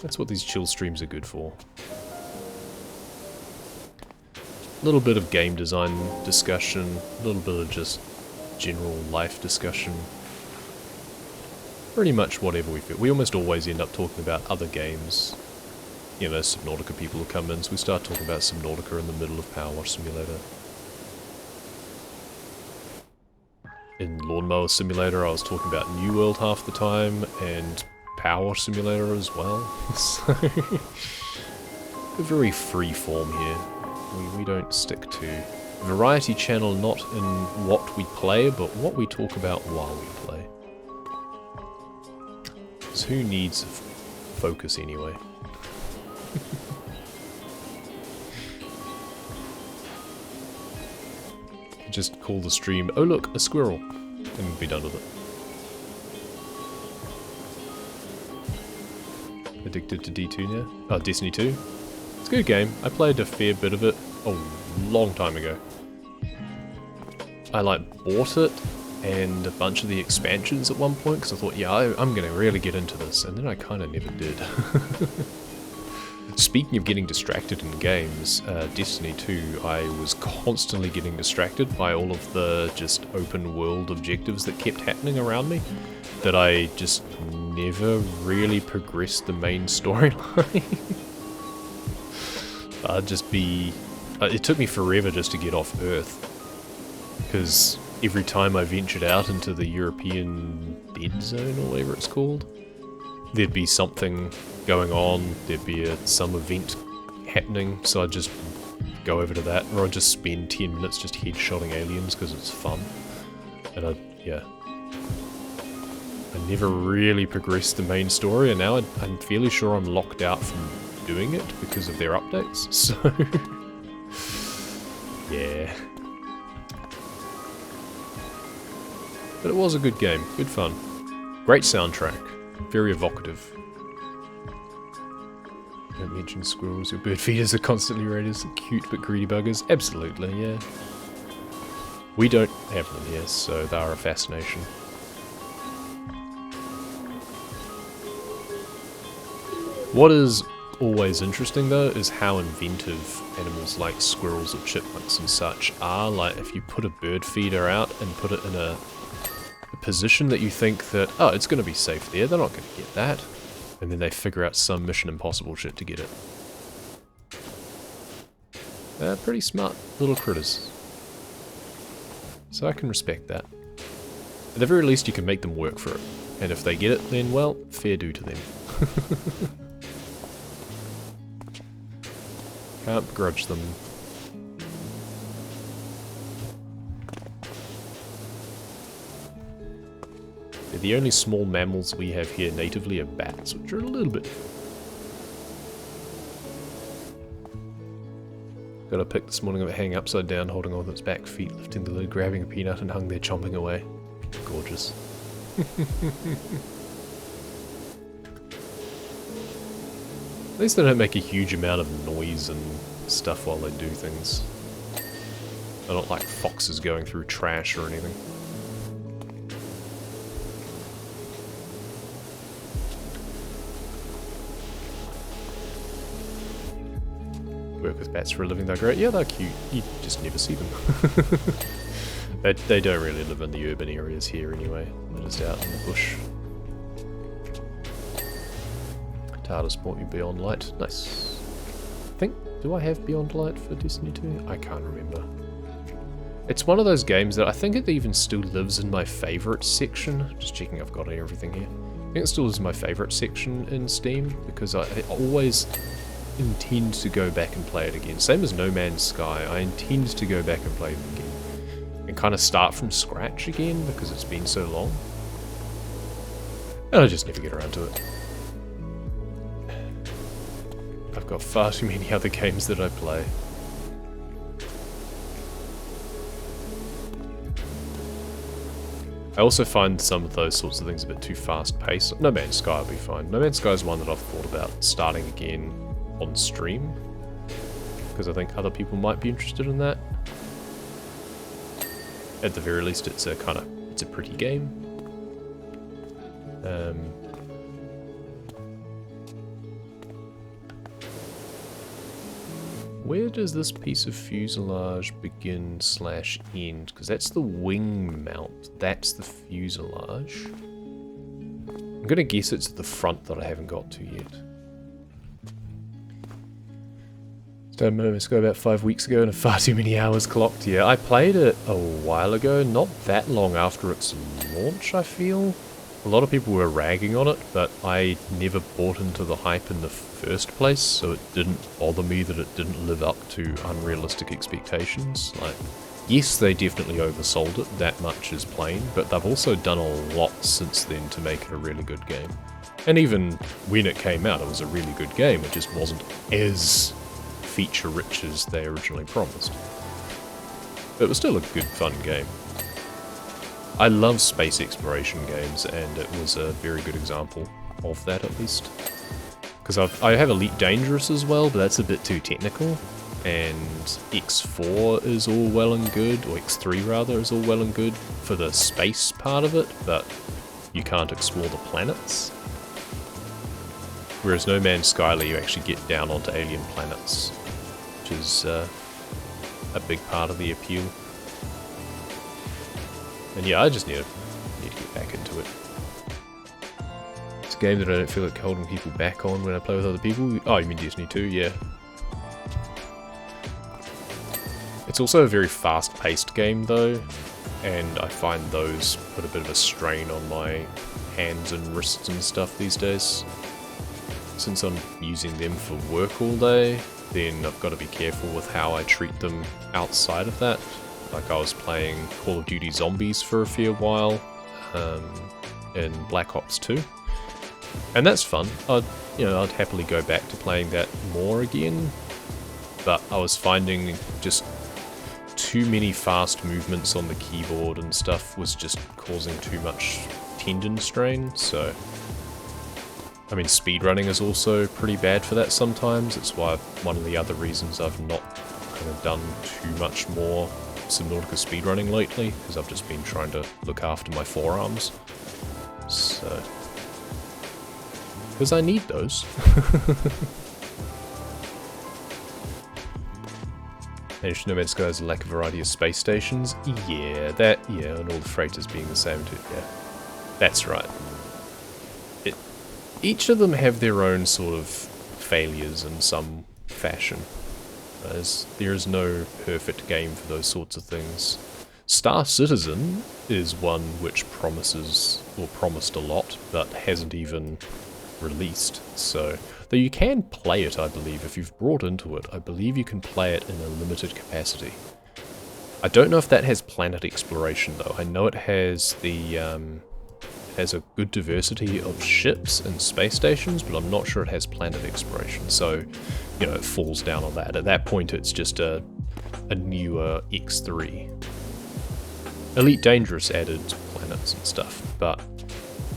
That's what these chill streams are good for. A little bit of game design discussion, a little bit of just general life discussion. Pretty much whatever we feel. We almost always end up talking about other games. You know, Subnautica people will come in, so we start talking about Subnautica in the middle of Powerwash Simulator. In Lawnmower Simulator, I was talking about New World half the time, and Powerwash Simulator as well. So, we're very free form here. We don't stick to variety channel, not in what we play, but what we talk about while we play. Because who needs focus anyway? Just call the stream, oh look, a squirrel, and be done with it. Addicted to D2 now? Oh, Destiny 2? It's a good game. I played a fair bit of it a long time ago. I bought it and a bunch of the expansions at one point because I thought, yeah, I'm going to really get into this, and then I kind of never did. Speaking of getting distracted in games, Destiny 2, I was constantly getting distracted by all of the just open world objectives that kept happening around me. that I just never really progressed the main storyline. I'd just be... it took me forever just to get off Earth. Because every time I ventured out into the European dead zone, or whatever it's called, there'd be something going on, there'd be some event happening, so I'd just go over to that, or I'd just spend 10 minutes just headshotting aliens because it's fun. And yeah. I never really progressed the main story, and now I'm fairly sure I'm locked out from doing it because of their updates, so... yeah. But it was a good game, good fun. Great soundtrack, very evocative. Don't mention squirrels, your bird feeders are constantly raided as cute but greedy buggers. Absolutely, yeah. We don't have them here, so they are a fascination. What is always interesting though is how inventive animals like squirrels or chipmunks and such are. Like if you put a bird feeder out and put it in a position that you think that, oh, it's going to be safe there, they're not going to get that. And then they figure out some Mission Impossible shit to get it. They're pretty smart little critters. So I can respect that. At the very least you can make them work for it. And if they get it, then well, fair due to them. Can't begrudge them. The only small mammals we have here natively are bats, which are a little bit... Got a pic this morning of it hanging upside down, holding on with its back feet, lifting the lid, grabbing a peanut, and hung there chomping away. Gorgeous. At least they don't make a huge amount of noise and stuff while they do things. They're not like foxes going through trash or anything. Work with bats for a living, they're great. Yeah, they're cute. You just never see them. They don't really live in the urban areas here anyway. They're just out in the bush. TARDIS brought me Beyond Light. Nice. I think, do I have Beyond Light for Destiny 2? I can't remember. It's one of those games that I think it even still lives in my favourites section. Just checking I've got everything here. I think it still is my favourite section in Steam, because I always intend to go back and play it again. Same as No Man's Sky, I intend to go back and play it again. And kind of start from scratch again, because it's been so long. And I just never get around to it. I've got far too many other games that I play. I also find some of those sorts of things a bit too fast-paced. No Man's Sky will be fine. No Man's Sky is one that I've thought about starting again on stream, because I think other people might be interested in that. At the very least, it's a pretty game. Where does this piece of fuselage begin / end? Because that's the wing mount. That's the fuselage. I'm gonna guess it's at the front that I haven't got to yet. Started No Man's Sky about 5 weeks ago and have far too many hours clocked. Yeah, I played it a while ago, not that long after its launch, I feel. A lot of people were ragging on it, but I never bought into the hype in the first place, so it didn't bother me that it didn't live up to unrealistic expectations. Like, yes, they definitely oversold it, that much is plain, but they've also done a lot since then to make it a really good game. And even when it came out, it was a really good game, it just wasn't as feature-rich as they originally promised. But it was still a good, fun game. I love space exploration games, and it was a very good example of that, at least. Because I have Elite Dangerous as well, but that's a bit too technical. And X4 is all well and good, or X3 rather, is all well and good for the space part of it, but you can't explore the planets. Whereas No Man's Sky, you actually get down onto alien planets, which is a big part of the appeal. And yeah, I just need to get back into it. It's a game that I don't feel like holding people back on when I play with other people. Oh, you mean Destiny 2? Yeah. It's also a very fast-paced game, though, and I find those put a bit of a strain on my hands and wrists and stuff these days. Since I'm using them for work all day, then I've got to be careful with how I treat them outside of that. Like I was playing Call of Duty Zombies for a fair while, in Black Ops 2. And that's fun. I'd happily go back to playing that more again, but I was finding just too many fast movements on the keyboard and stuff was just causing too much tendon strain, so... I mean, speedrunning is also pretty bad for that sometimes. It's why one of the other reasons I've not kind of done too much more Subnautica speedrunning lately, because I've just been trying to look after my forearms. So... because I need those. And Nomad Sky has a lack of variety of space stations. Yeah, and all the freighters being the same too. Yeah, that's right. Each of them have their own sort of failures in some fashion. There is no perfect game for those sorts of things. Star Citizen is one which promises, or promised a lot, but hasn't even released, so... Though you can play it, I believe, if you've brought into it. I believe you can play it in a limited capacity. I don't know if that has planet exploration, though. I know it has the, has a good diversity of ships and space stations, but I'm not sure it has planet exploration, so, you know, it falls down on that. At that point, it's just a newer X3. Elite Dangerous added planets and stuff, but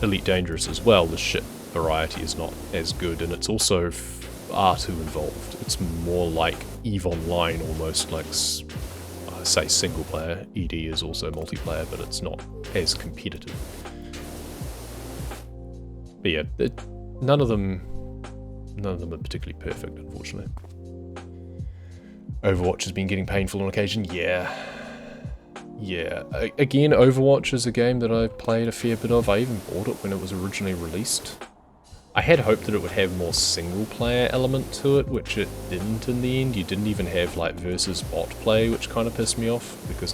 Elite Dangerous as well, the ship variety is not as good, and it's also far too involved. It's more like EVE Online, almost like, I say single player. ED is also multiplayer, but it's not as competitive. But yeah, none of them are particularly perfect, unfortunately. Overwatch has been getting painful on occasion. Yeah. Again, Overwatch is a game that I've played a fair bit of. I even bought it when it was originally released. I had hoped that it would have more single-player element to it, which it didn't in the end. You didn't even have, like, versus bot play, which kind of pissed me off, because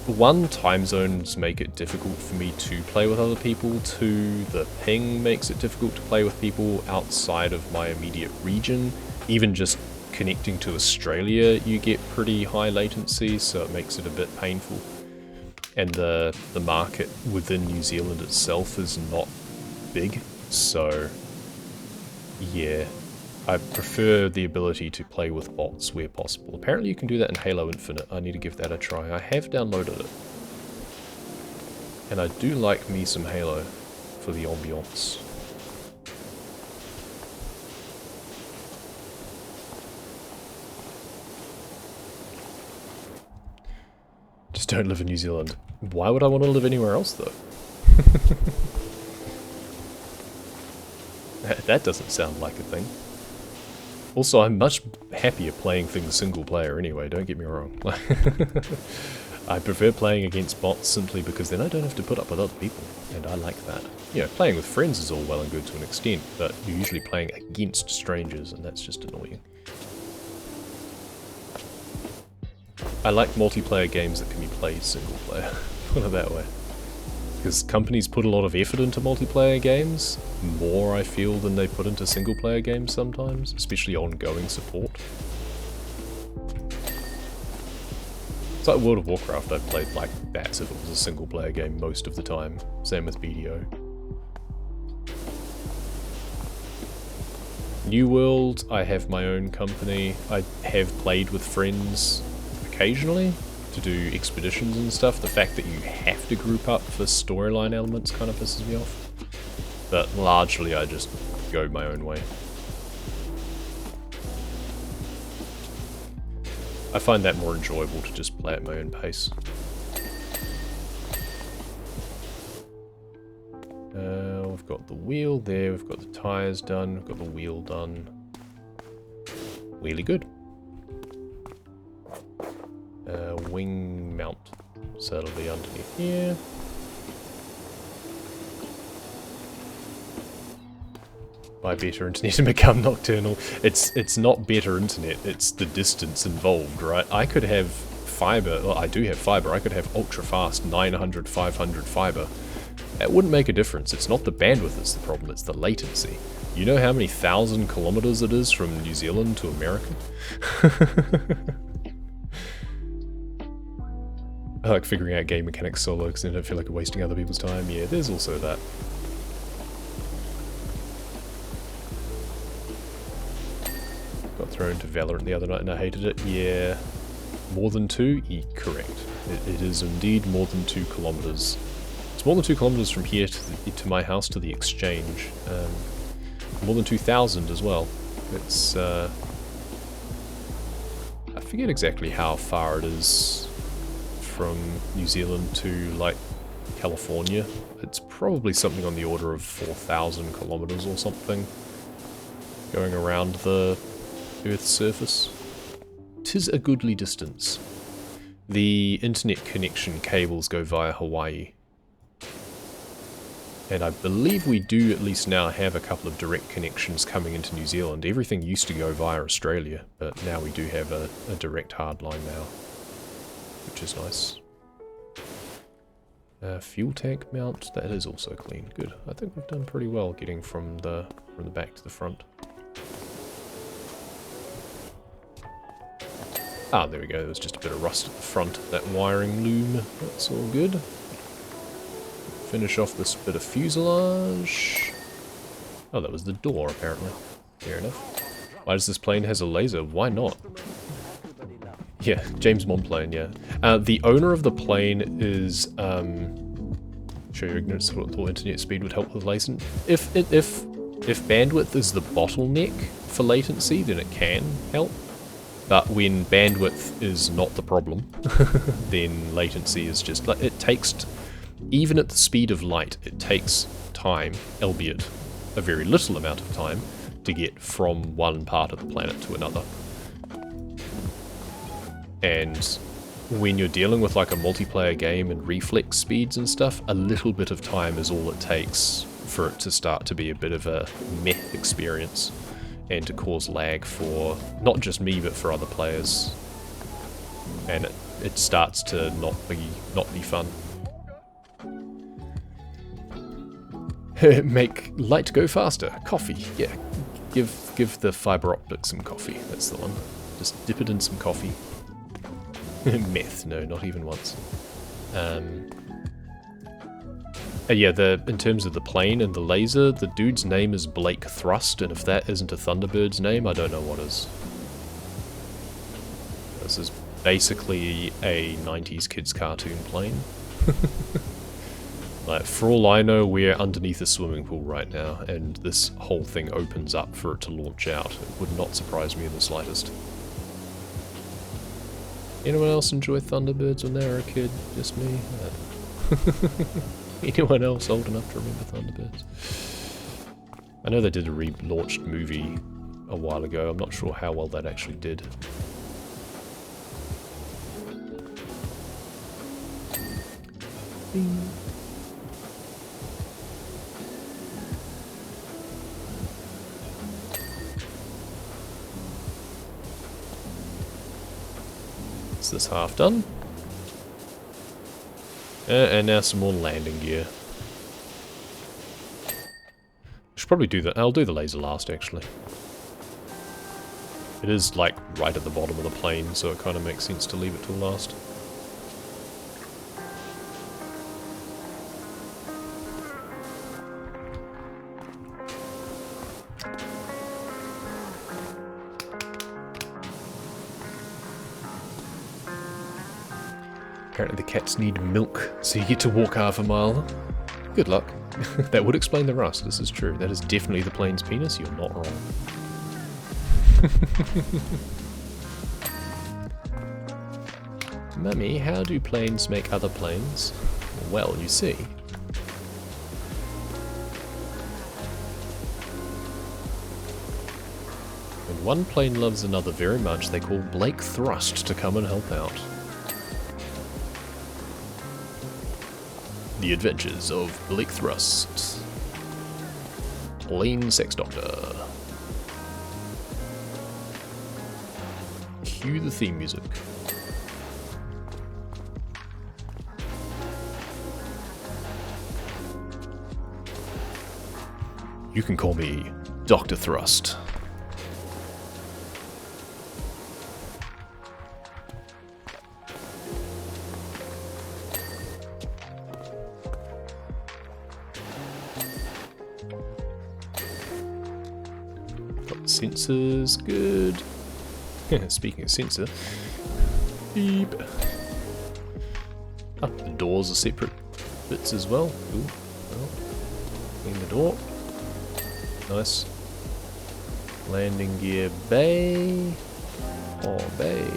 one, time zones make it difficult for me to play with other people. Two, the ping makes it difficult to play with people outside of my immediate region. Even just connecting to Australia, you get pretty high latency, so it makes it a bit painful. And the market within New Zealand itself is not big. So, yeah, I prefer the ability to play with bots where possible. Apparently you can do that in Halo Infinite. I need to give that a try. I have downloaded it. And I do like me some Halo for the ambiance. Just don't live in New Zealand. Why would I want to live anywhere else, though? That doesn't sound like a thing. Also, I'm much happier playing things single player anyway, don't get me wrong. I prefer playing against bots simply because then I don't have to put up with other people, and I like that. You know, playing with friends is all well and good to an extent, but you're usually playing against strangers, and that's just annoying. I like multiplayer games that can be played single player, put it that way. Because companies put a lot of effort into multiplayer games, more I feel than they put into single player games sometimes, especially ongoing support. It's like World of Warcraft, I've played like that as if it was a single player game most of the time, same with BDO. New World, I have my own company. I have played with friends occasionally to do expeditions and stuff. The fact that you have to group up for storyline elements kind of pisses me off. But largely I just go my own way. I find that more enjoyable to just play at my own pace. We've got the wheel there, we've got the tyres done, we've got the wheel done. Really good. Wing mount. So it'll be underneath here. Buy better internet and become nocturnal. It's not better internet, it's the distance involved, right? I could have fiber, well, I do have fiber, I could have ultra fast 900, 500 fiber. That wouldn't make a difference. It's not the bandwidth that's the problem, it's the latency. You know how many 1,000 kilometers it is from New Zealand to America? I like figuring out game mechanics solo because I don't feel like I'm wasting other people's time. Yeah, there's also that. Got thrown to Valorant the other night and I hated it. Yeah. More than 2? Correct. It is indeed more than 2 kilometers. It's more than 2 kilometers from here to my house to the exchange. More than 2,000 as well. It's, I forget exactly how far it is from New Zealand to, like, California. It's probably something on the order of 4,000 kilometers or something. Going around the Earth's surface. 'Tis a goodly distance. The internet connection cables go via Hawaii. And I believe we do at least now have a couple of direct connections coming into New Zealand. Everything used to go via Australia, but now we do have a direct hard line now, which is nice. Fuel tank mount, that is also clean. Good. I think we've done pretty well getting from the back to the front. Ah, there we go. There was just a bit of rust at the front. That wiring loom. That's all good. Finish off this bit of fuselage. Oh, that was the door, apparently. Fair enough. Why does this plane has a laser? Why not? Yeah, James Bond plane, yeah. The owner of the plane is... show your ignorance thought internet speed would help with latency. If bandwidth is the bottleneck for latency, then it can help. But when bandwidth is not the problem, then latency is just... like it takes... even at the speed of light, it takes time, albeit a very little amount of time, to get from one part of the planet to another. And when you're dealing with like a multiplayer game and reflex speeds and stuff, a little bit of time is all it takes for it to start to be a bit of a meh experience and to cause lag for not just me but for other players. And it starts to not be fun. Make light go faster. Coffee, yeah. Give the fiber optic some coffee. That's the one. Just dip it in some coffee. Meth, no, not even once. Yeah, in terms of the plane and the laser, the dude's name is Blake Thrust, and if that isn't a Thunderbird's name, I don't know what is. This is basically a 90s kids cartoon plane. Like, for all I know, we're underneath a swimming pool right now, and this whole thing opens up for it to launch out. It would not surprise me in the slightest. Anyone else enjoy Thunderbirds when they were a kid? Just me? Anyone else old enough to remember Thunderbirds? I know they did a relaunched movie a while ago. I'm not sure how well that actually did. Bing. Is this half done? And now some more landing gear. I should probably do that. I'll do the laser last, actually. It is, like, right at the bottom of the plane, so it kind of makes sense to leave it till last. Apparently the cats need milk, so you get to walk half a mile. Good luck. That would explain the rust, this is true. That is definitely the plane's penis, you're not wrong. Mummy, how do planes make other planes? Well, you see. When one plane loves another very much, they call Blake Thrust to come and help out. The Adventures of Blake Thrust. plain sex doctor. Cue the theme music. You can call me Dr. Thrust. Got the sensors, good. Speaking of sensor, beep. Ah, the doors are separate bits as well. Ooh, well, clean the door. Nice. Landing gear bay. Oh, bay.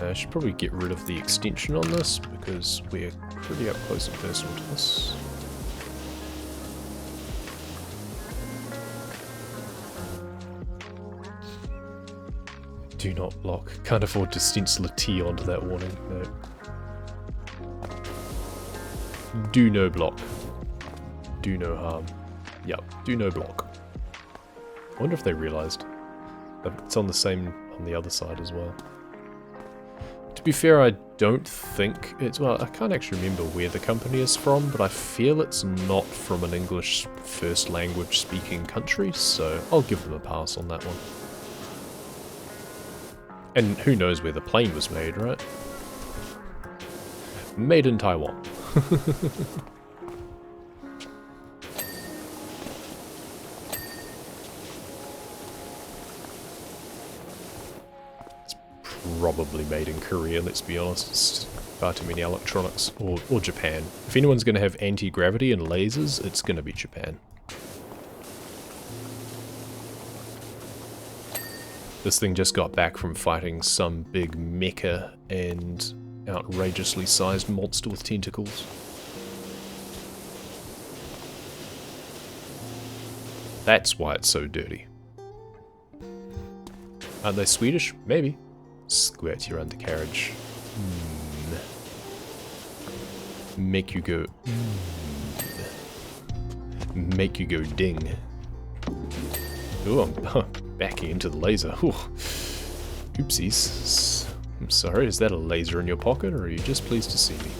I should probably get rid of the extension on this because we're pretty up close and personal to this. Do not block. Can't afford to stencil a T onto that warning. No. Do no block. Do no harm. Yep, do no block. I wonder if they realised. It's on the other side as well. To be fair, I don't think it's... Well, I can't actually remember where the company is from, but I feel it's not from an English first language speaking country, so I'll give them a pass on that one. And who knows where the plane was made, right? Made in Taiwan. It's probably made in Korea, let's be honest. It's far too many electronics. Or Japan. If anyone's going to have anti-gravity and lasers, it's going to be Japan. This thing just got back from fighting some big mecha and outrageously sized monster with tentacles. That's why it's so dirty. Aren't they Swedish? Maybe. Squirt your undercarriage. Make you go. Make you go ding. Ooh, I'm backing into the laser. Ooh. Oopsies. I'm sorry, is that a laser in your pocket, or are you just pleased to see me?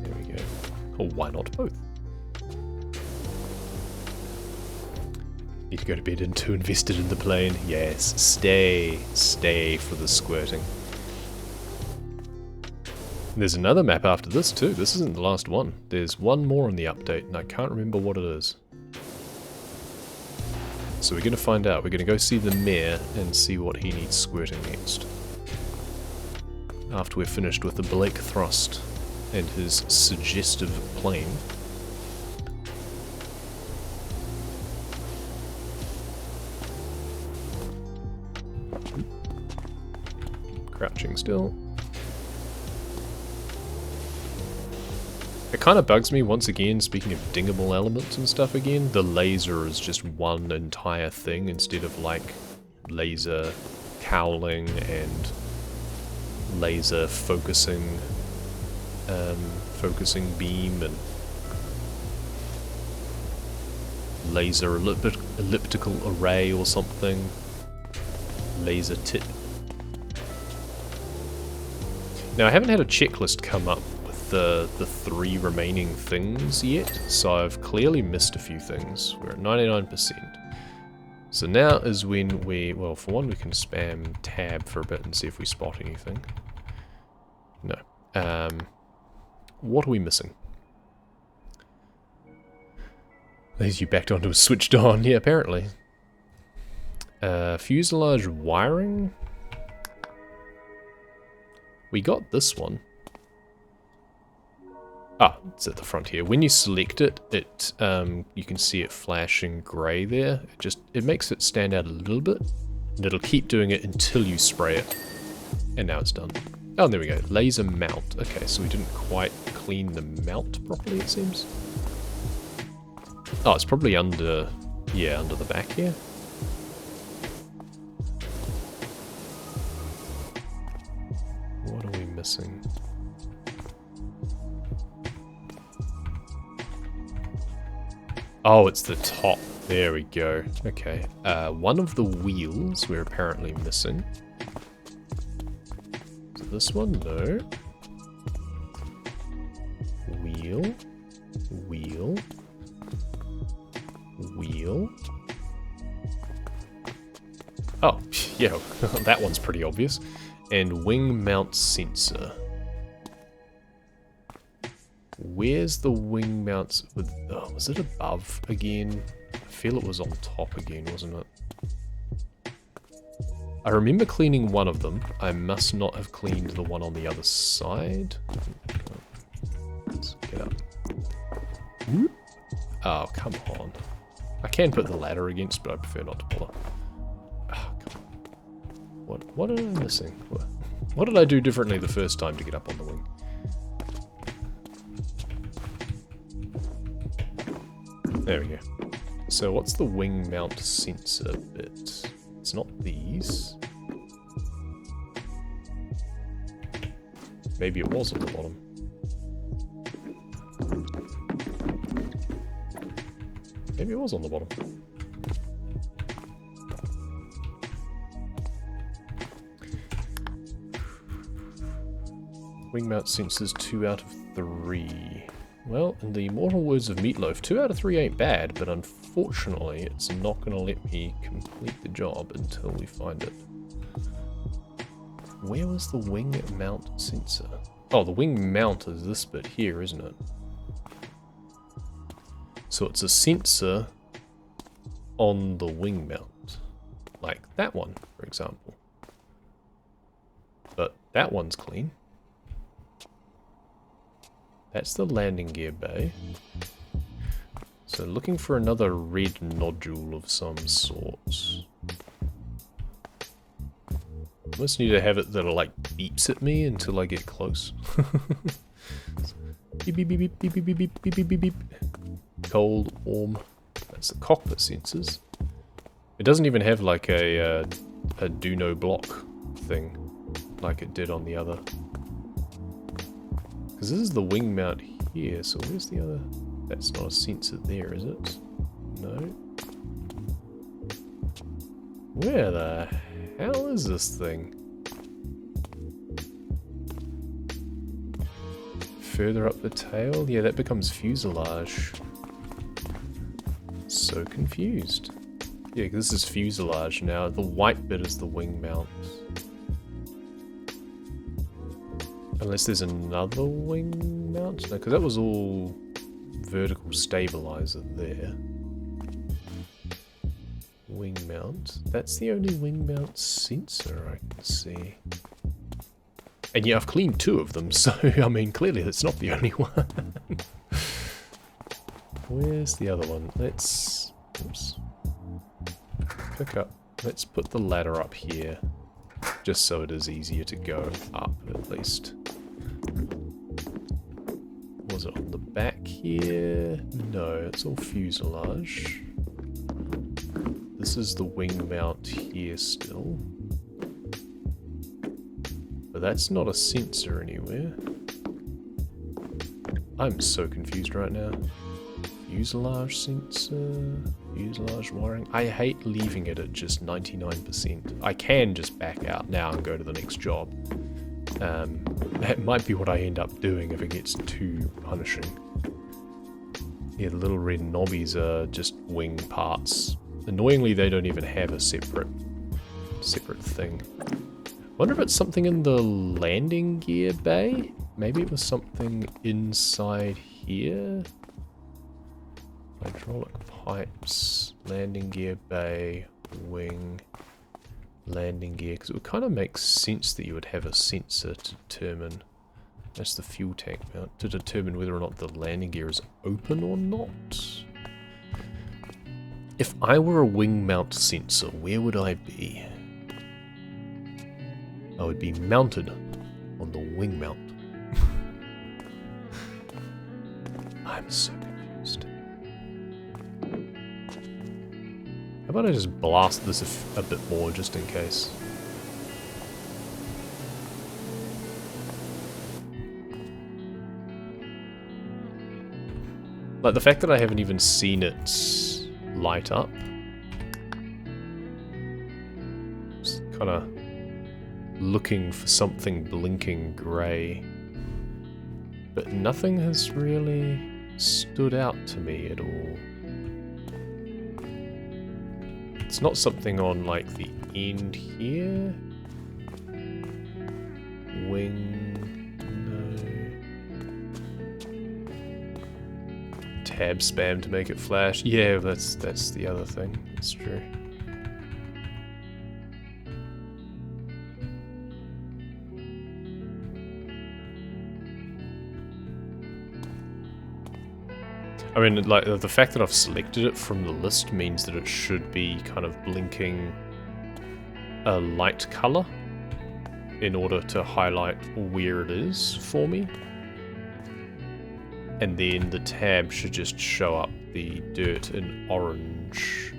There we go. Or why not both? Need to go to bed and too invested in the plane. Yes, stay for the squirting. There's another map after this too. This isn't the last one. There's one more in the update, and I can't remember what it is. So we're going to find out. We're going to go see the mayor and see what he needs squirting next. After we're finished with the Blake Thrust and his suggestive plane. Crouching still. It kind of bugs me, once again, speaking of dingable elements and stuff again, the laser is just one entire thing instead of like laser cowling and laser focusing beam and laser elliptical array or something. Laser tip. Now I haven't had a checklist come up the 3 remaining things yet, so I've clearly missed a few things. We're at 99%. So now is when we, well, for one we can spam tab for a bit and see if we spot anything. No. What are we missing? These you backed onto a switched on, yeah, apparently. Fuselage wiring? We got this one. Ah, it's at the front here. When you select it, you can see it flashing grey there. It makes it stand out a little bit, and it'll keep doing it until you spray it. And now it's done. Oh, there we go. Laser mount. Okay, so we didn't quite clean the mount properly, it seems. Oh, it's probably under, yeah, under the back here. What are we missing? Oh, it's the top. There we go. Okay. One of the wheels we're apparently missing. So this one, no. Wheel. Wheel. Wheel. Oh, yeah, that one's pretty obvious. And wing mount sensor. Where's the wing mounts? Oh, was it above again? I feel it was on top again, wasn't it? I remember cleaning one of them. I must not have cleaned the one on the other side. Let's get up. Oh, come on. I can put the ladder against, but I prefer not to bother. Oh, come on. What am I missing? What did I do differently the first time to get up on the wing? There we go. So what's the wing mount sensor bit? It's not these. Maybe it was at the bottom. Maybe it was on the bottom. Wing mount sensors 2 out of 3. Well, in the immortal words of Meatloaf, 2 out of 3 ain't bad, but unfortunately it's not going to let me complete the job until we find it. Where was the wing mount sensor? Oh, the wing mount is this bit here, isn't it? So it's a sensor on the wing mount. Like that one, for example. But that one's clean. That's the landing gear bay. So looking for another red nodule of some sort. Almost need to have it that it like beeps at me until I get close. Beep beep beep beep beep beep beep beep beep beep beep. Cold, warm. That's the cockpit sensors. It doesn't even have like a do no block thing like it did on the other. Because this is the wing mount here, so where's the other? That's not a sensor there, is it? No. Where the hell is this thing? Further up the tail? Yeah, that becomes fuselage. So confused. Yeah, this is fuselage now. The white bit is the wing mount. Unless there's another wing mount? No, because that was all vertical stabilizer there. Wing mount. That's the only wing mount sensor I can see. And yeah, I've cleaned 2 of them, so I mean, clearly that's not the only one. Where's the other one? Let's... Oops. Pick up. Let's put the ladder up here. Just so it is easier to go up, at least. Was it on the back here? No, it's all fuselage. This is the wing mount here still. But that's not a sensor anywhere. I'm so confused right now. Fuselage sensor, fuselage wiring. I hate leaving it at just 99%. I can just back out now and go to the next job. That might be what I end up doing if it gets too punishing. Yeah, the little red knobbies are just wing parts. Annoyingly, they don't even have a separate thing. Wonder if it's something in the landing gear bay? Maybe it was something inside here? Hydraulic pipes, landing gear bay, wing, landing gear. Because it would kind of make sense that you would have a sensor to determine, that's the fuel tank mount, to determine whether or not the landing gear is open or not. If I were a wing mount sensor, where would I be? I would be mounted on the wing mount. I'm so confused. How about I just blast this a bit more, just in case? Like, the fact that I haven't even seen it light up. Just kind of looking for something blinking grey. But nothing has really stood out to me at all. It's not something on, like, the end here. Wing... no. Tab spam to make it flash. Yeah, that's the other thing. That's true. I mean, like, the fact that I've selected it from the list means that it should be kind of blinking a light color in order to highlight where it is for me. And then the tab should just show up the dirt in orange.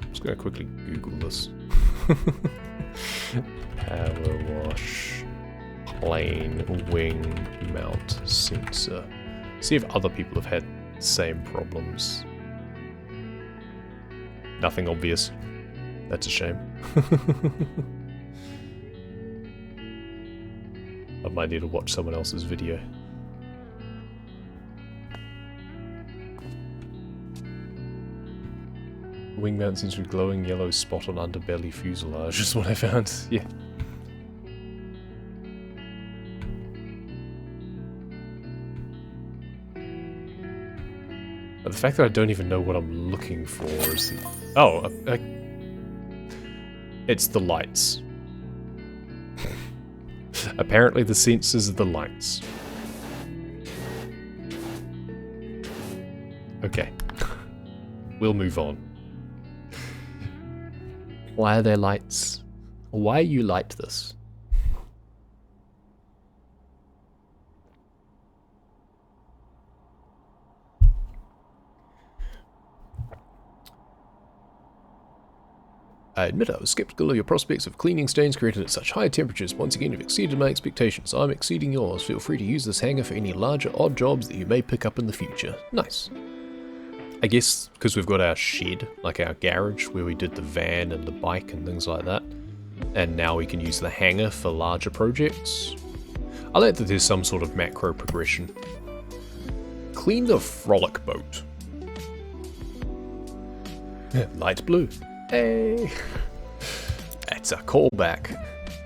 I'm just going to quickly Google this. Powerwash plain wing mount sensor. See if other people have had the same problems. Nothing obvious. That's a shame. I might need to watch someone else's video. Wing mount sensor with glowing yellow spot on underbelly fuselage is what I found. Yeah. But the fact that I don't even know what I'm looking for is the... Oh, it's the lights. Apparently the sensors are the lights. Okay. We'll move on. Why are there lights? Why you light this? I admit I was skeptical of your prospects of cleaning stains created at such high temperatures. Once again, you've exceeded my expectations. I'm exceeding yours. Feel free to use this hanger for any larger odd jobs that you may pick up in the future. Nice. I guess because we've got our shed, like our garage, where we did the van and the bike and things like that, and now we can use the hanger for larger projects. I like that there's some sort of macro progression. Clean the frolic boat. Light blue. Hey! That's a callback.